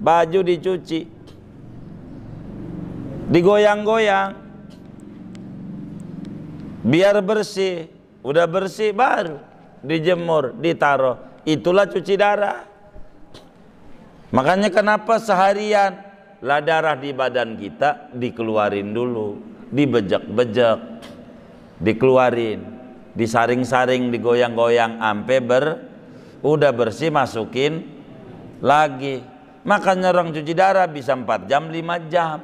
Baju dicuci, digoyang-goyang, biar bersih. Udah bersih baru dijemur, ditaruh. Itulah cuci darah. Makanya kenapa seharian lah darah di badan kita dikeluarin dulu, dibejek-bejek, dikeluarin, disaring-saring, digoyang-goyang ampe udah bersih, masukin lagi. Makanya orang cuci darah bisa 4 jam 5 jam.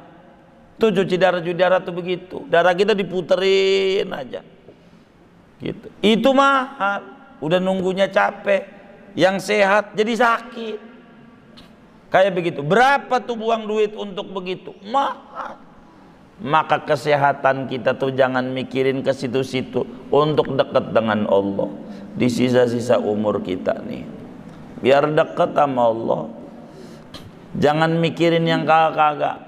Tuh cuci darah tuh begitu. Darah kita diputerin aja gitu. Itu mahal. Udah nunggunya capek. Yang sehat jadi sakit. Kayak begitu. Berapa tuh buang duit untuk begitu? Mahal. Maka kesehatan kita tuh jangan mikirin ke situ-situ, untuk dekat dengan Allah di sisa-sisa umur kita nih. Biar dekat sama Allah. Jangan mikirin yang kagak-kagak.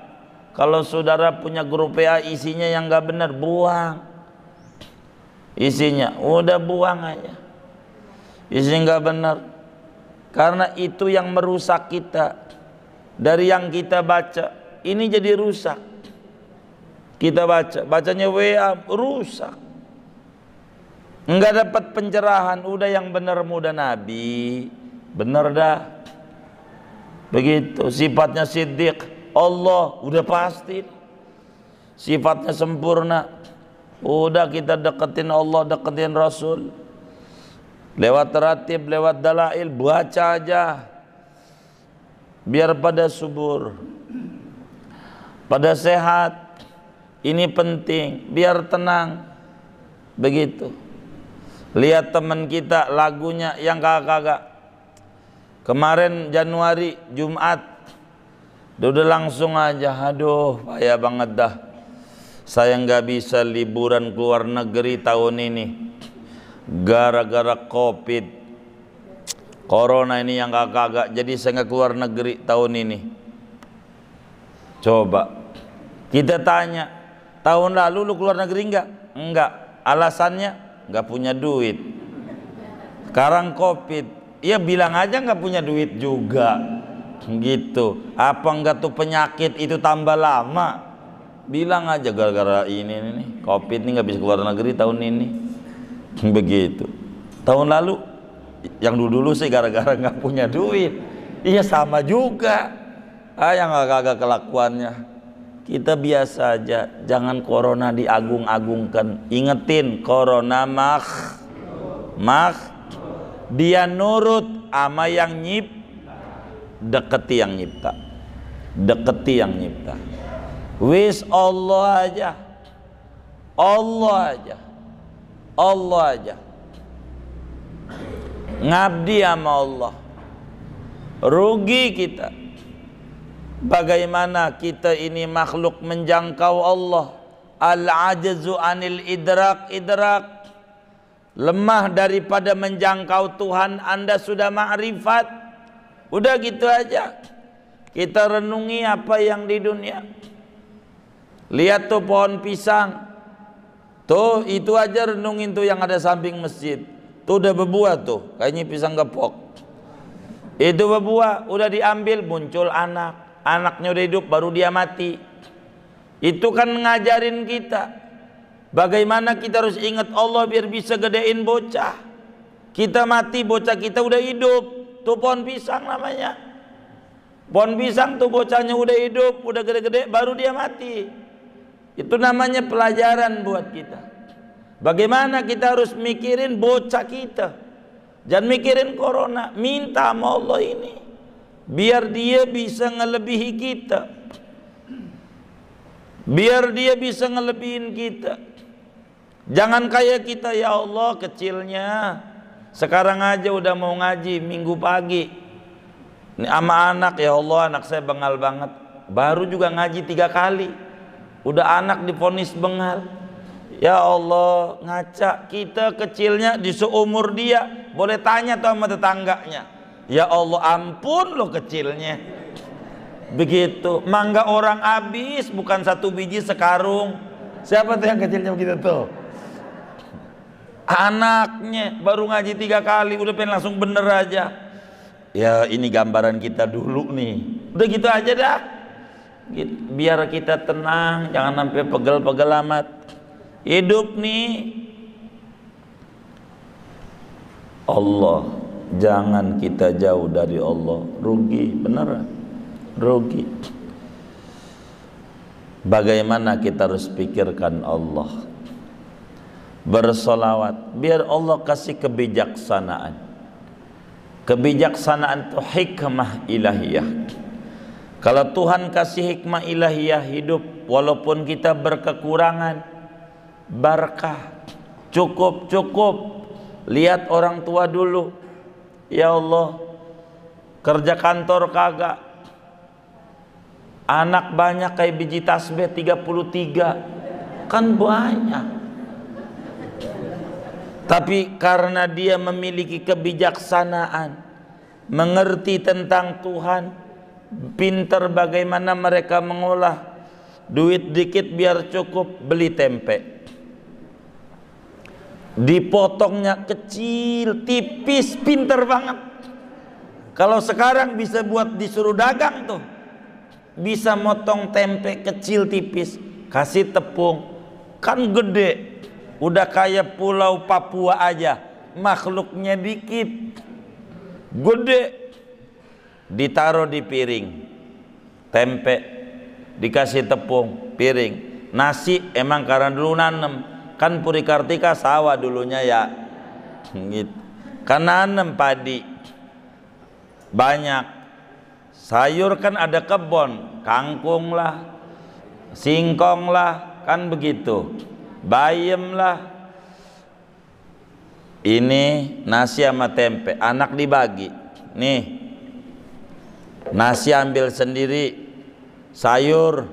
Kalau saudara punya grup PA isinya yang gak benar, buang. Isinya udah buang aja. Isinya gak benar. Karena itu yang merusak kita. Dari yang kita baca, ini jadi rusak. Kita bacanya WA, rusak. Enggak dapat pencerahan. Udah yang benar muda Nabi, benar dah. Begitu. Sifatnya siddiq, Allah udah pasti. Sifatnya sempurna, udah kita deketin Allah, deketin Rasul. Lewat ratib, lewat dalail, baca aja. Biar pada subur, pada sehat. Ini penting, biar tenang. Begitu. Lihat teman kita lagunya yang kagak-kagak. Kemarin Januari Jumat, udah langsung aja, aduh payah banget dah. Saya nggak bisa liburan keluar negeri tahun ini. Gara-gara COVID, Corona ini yang kagak-kagak. Jadi saya nggak keluar negeri tahun ini. Coba kita tanya, tahun lalu lu keluar negeri enggak? Enggak. Alasannya enggak punya duit. Sekarang COVID, ya bilang aja enggak punya duit juga. Gitu. Apa enggak tuh penyakit itu tambah lama? Bilang aja gara-gara ini nih, COVID ini enggak bisa keluar negeri tahun ini. Begitu. Tahun lalu yang dulu sih gara-gara enggak punya duit. Iya sama juga. Yang agak-agak kelakuannya. Kita biasa aja, jangan corona diagung-agungkan. Ingetin, corona dia nurut ama yang deketi yang nyipta. Deketi yang nyipta. Wis Allah aja. Allah aja. Allah aja. Ngabdi sama Allah. Rugi kita. Bagaimana kita ini makhluk menjangkau Allah. Al-ajzu anil idrak. Lemah daripada menjangkau Tuhan. Anda sudah ma'rifat. Udah gitu aja. Kita renungi apa yang di dunia. Lihat tuh pohon pisang. Tuh itu aja renungin tuh yang ada samping masjid. Tuh udah berbuah tuh. Kayaknya pisang gepok. Itu berbuah. Udah diambil, muncul anak. Anaknya udah hidup, baru dia mati. Itu kan ngajarin kita bagaimana kita harus ingat Allah biar bisa gedein bocah. Kita mati, bocah kita udah hidup. Tuh pohon pisang namanya. Pohon pisang tuh bocahnya udah hidup, udah gede-gede, baru dia mati. Itu namanya pelajaran buat kita. Bagaimana kita harus mikirin bocah kita. Jangan mikirin corona. Minta sama Allah ini biar dia bisa ngelebihi kita. Biar dia bisa ngelebihin kita. Jangan kayak kita, ya Allah kecilnya. Sekarang aja udah mau ngaji minggu pagi. Ini sama anak, ya Allah anak saya bengal banget. Baru juga ngaji 3 kali. Udah anak divonis bengal. Ya Allah, ngaca kita kecilnya di seumur dia. Boleh tanya tuh sama tetangganya. Ya Allah ampun lo kecilnya. Begitu. Mangga orang habis bukan 1 biji sekarung. Siapa tuh yang kecilnya begitu tuh? Anaknya baru ngaji 3 kali udah pengen langsung bener aja. Ya ini gambaran kita dulu nih. Udah gitu aja dah. Biar kita tenang, jangan sampai pegel-pegel amat. Hidup nih Allah, jangan kita jauh dari Allah. Rugi, beneran rugi. Bagaimana kita harus pikirkan Allah. bersolawat, biar Allah kasih kebijaksanaan. Kebijaksanaan itu hikmah ilahiyah. Kalau Tuhan kasih hikmah ilahiyah hidup, walaupun kita berkekurangan, barakah, cukup. Lihat orang tua dulu, ya Allah, kerja kantor kagak, anak banyak kayak biji tasbih 33, kan banyak. Tapi karena dia memiliki kebijaksanaan, mengerti tentang Tuhan, pintar bagaimana mereka mengolah duit dikit biar cukup, beli tempe, dipotongnya kecil, tipis, pintar banget. Kalau sekarang bisa buat disuruh dagang tuh, bisa motong tempe kecil tipis, kasih tepung, kan gede. Udah kayak pulau Papua aja, makhluknya dikit, gede. Ditaruh di piring, tempe dikasih tepung, piring. Nasi emang karena dulu nanem, kan Puri Kartika sawah dulunya ya, gitu. Kan nanem padi banyak, sayur kan ada kebun, kangkung lah, singkong lah, kan begitu, bayam lah. Ini nasi sama tempe, anak dibagi, nih nasi ambil sendiri, sayur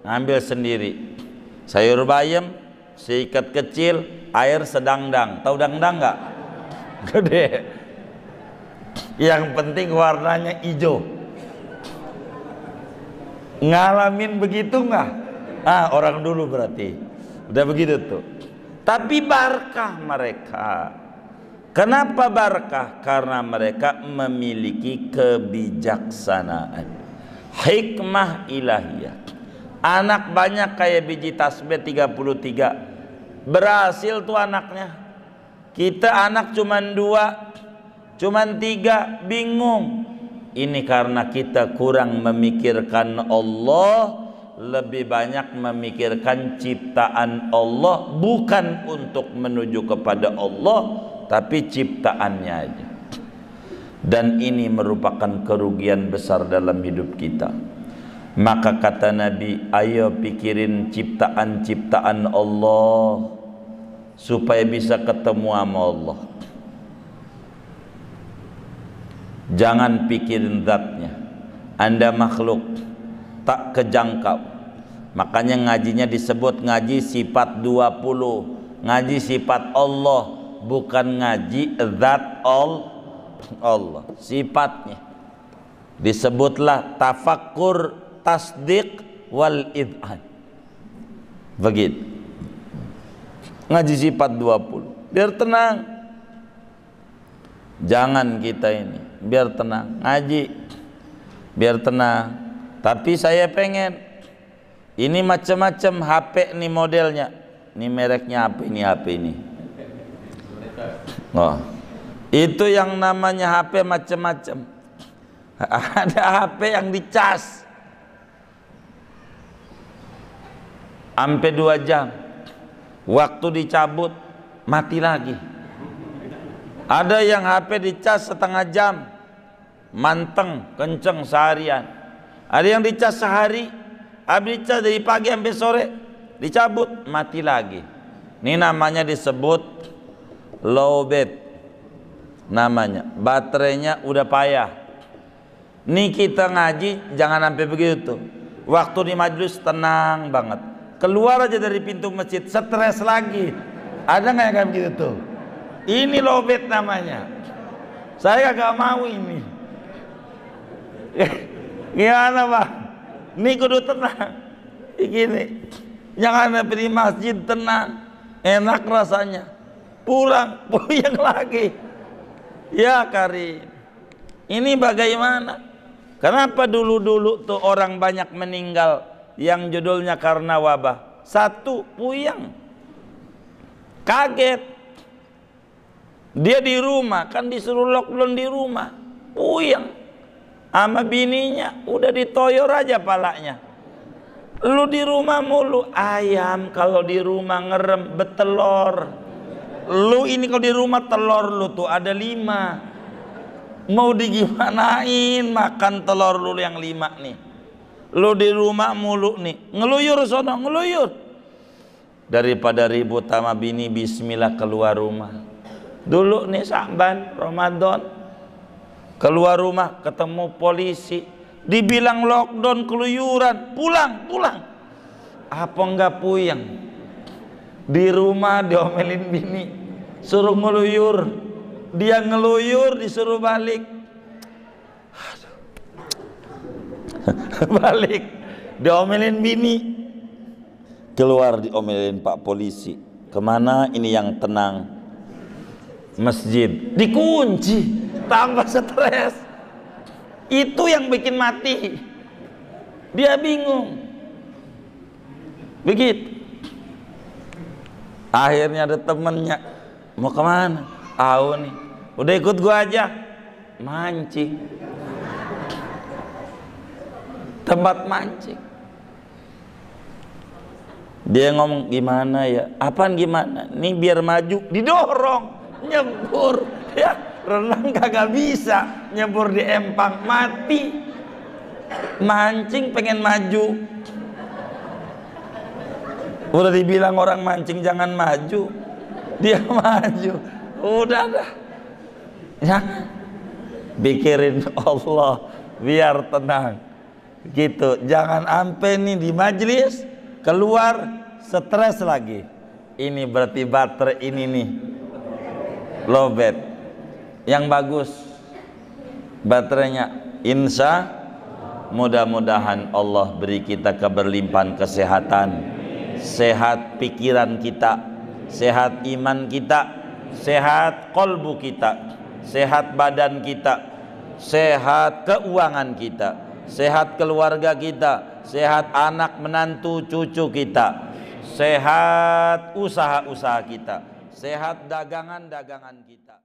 ambil sendiri. Sayur bayam seikat kecil, air sedangdang. Tahu dangdang nggak? Gede. Yang penting warnanya hijau. Ngalamin begitu nggak? Ah, orang dulu berarti udah begitu tuh. Tapi barakah mereka. Kenapa barakah? Karena mereka memiliki kebijaksanaan, hikmah ilahiyah. Anak banyak kayak biji tasbih 33, berhasil tuh anaknya. Kita anak cuman 2, cuman 3, bingung. Ini karena kita kurang memikirkan Allah, lebih banyak memikirkan ciptaan Allah, bukan untuk menuju kepada Allah, tapi ciptaannya aja. Dan ini merupakan kerugian besar dalam hidup kita. Maka kata Nabi, ayo pikirin ciptaan-ciptaan Allah supaya bisa ketemu sama Allah. Jangan pikirin zatnya. Anda makhluk tak kejangkau. Makanya ngajinya disebut ngaji sifat 20, ngaji sifat Allah, bukan ngaji zat Allah, sifatnya. Disebutlah tafakkur, tasdiq, wal idhan. Begitu. Ngaji sifat 20 biar tenang. Jangan kita ini, biar tenang, ngaji biar tenang. Tapi saya pengen ini macam-macam HP nih modelnya. Ini mereknya apa ini, HP ini. Oh, itu yang namanya HP macam-macam. Ada HP yang dicas sampai 2 jam, waktu dicabut mati lagi. Ada yang HP dicas setengah jam, manteng, kenceng seharian. Ada yang dicas sehari, habis dicas dari pagi sampai sore, dicabut mati lagi. Ini namanya disebut low bed, namanya baterainya udah payah. Nih kita ngaji jangan sampai begitu. Waktu di majelis tenang banget, keluar aja dari pintu masjid stres lagi. Ada nggak yang kayak begitu tuh? Ini low bed namanya. Saya gak mau ini. Gimana Pak? Ini kudu tenang. Gini, jangan ada di masjid tenang, enak rasanya. Pulang puyeng lagi. Ya Karim, ini bagaimana? Kenapa dulu-dulu tuh orang banyak meninggal yang judulnya karena wabah? 1, puyeng, kaget. Dia di rumah, kan disuruh lockdown di rumah, puyeng sama bininya, udah ditoyor aja palanya. Lu di rumah mulu, ayam kalau di rumah ngerem betelor, Lu ini kalau di rumah telur lu tuh ada 5. Mau digimanain makan telur lu yang 5 nih? Lu di rumah mulu nih, ngeluyur sono, ngeluyur. Daripada ribut sama bini, bismillah keluar rumah. Dulu nih Sa'ban, Ramadan, keluar rumah ketemu polisi, dibilang lockdown, keluyuran, pulang. Apa enggak puyeng? Di rumah diomelin bini, suruh ngeluyur, dia ngeluyur disuruh balik. Balik, diomelin bini, keluar diomelin Pak polisi. Kemana ini yang tenang? Masjid, dikunci, tambah stres. Itu yang bikin mati. Dia bingung. Begitu. Akhirnya ada temennya, mau kemana? Tahu nih, udah ikut gua aja, mancing. Tempat mancing. Dia ngomong, gimana ya? Apaan gimana? Nih biar maju, didorong, nyebur. Ya, renang kagak bisa, nyebur di empang, mati. Mancing pengen maju. Udah dibilang orang mancing jangan maju, dia maju. Udah dah, jangan. Pikirin Allah biar tenang. Gitu, jangan ampe nih di majelis keluar stres lagi. Ini berarti baterai ini nih lowbat. Yang bagus baterainya, insya mudah-mudahan Allah beri kita keberlimpahan kesehatan, sehat pikiran kita, sehat iman kita, sehat kolbu kita, sehat badan kita, sehat keuangan kita, sehat keluarga kita, sehat anak menantu cucu kita, sehat usaha-usaha kita, sehat dagangan-dagangan kita.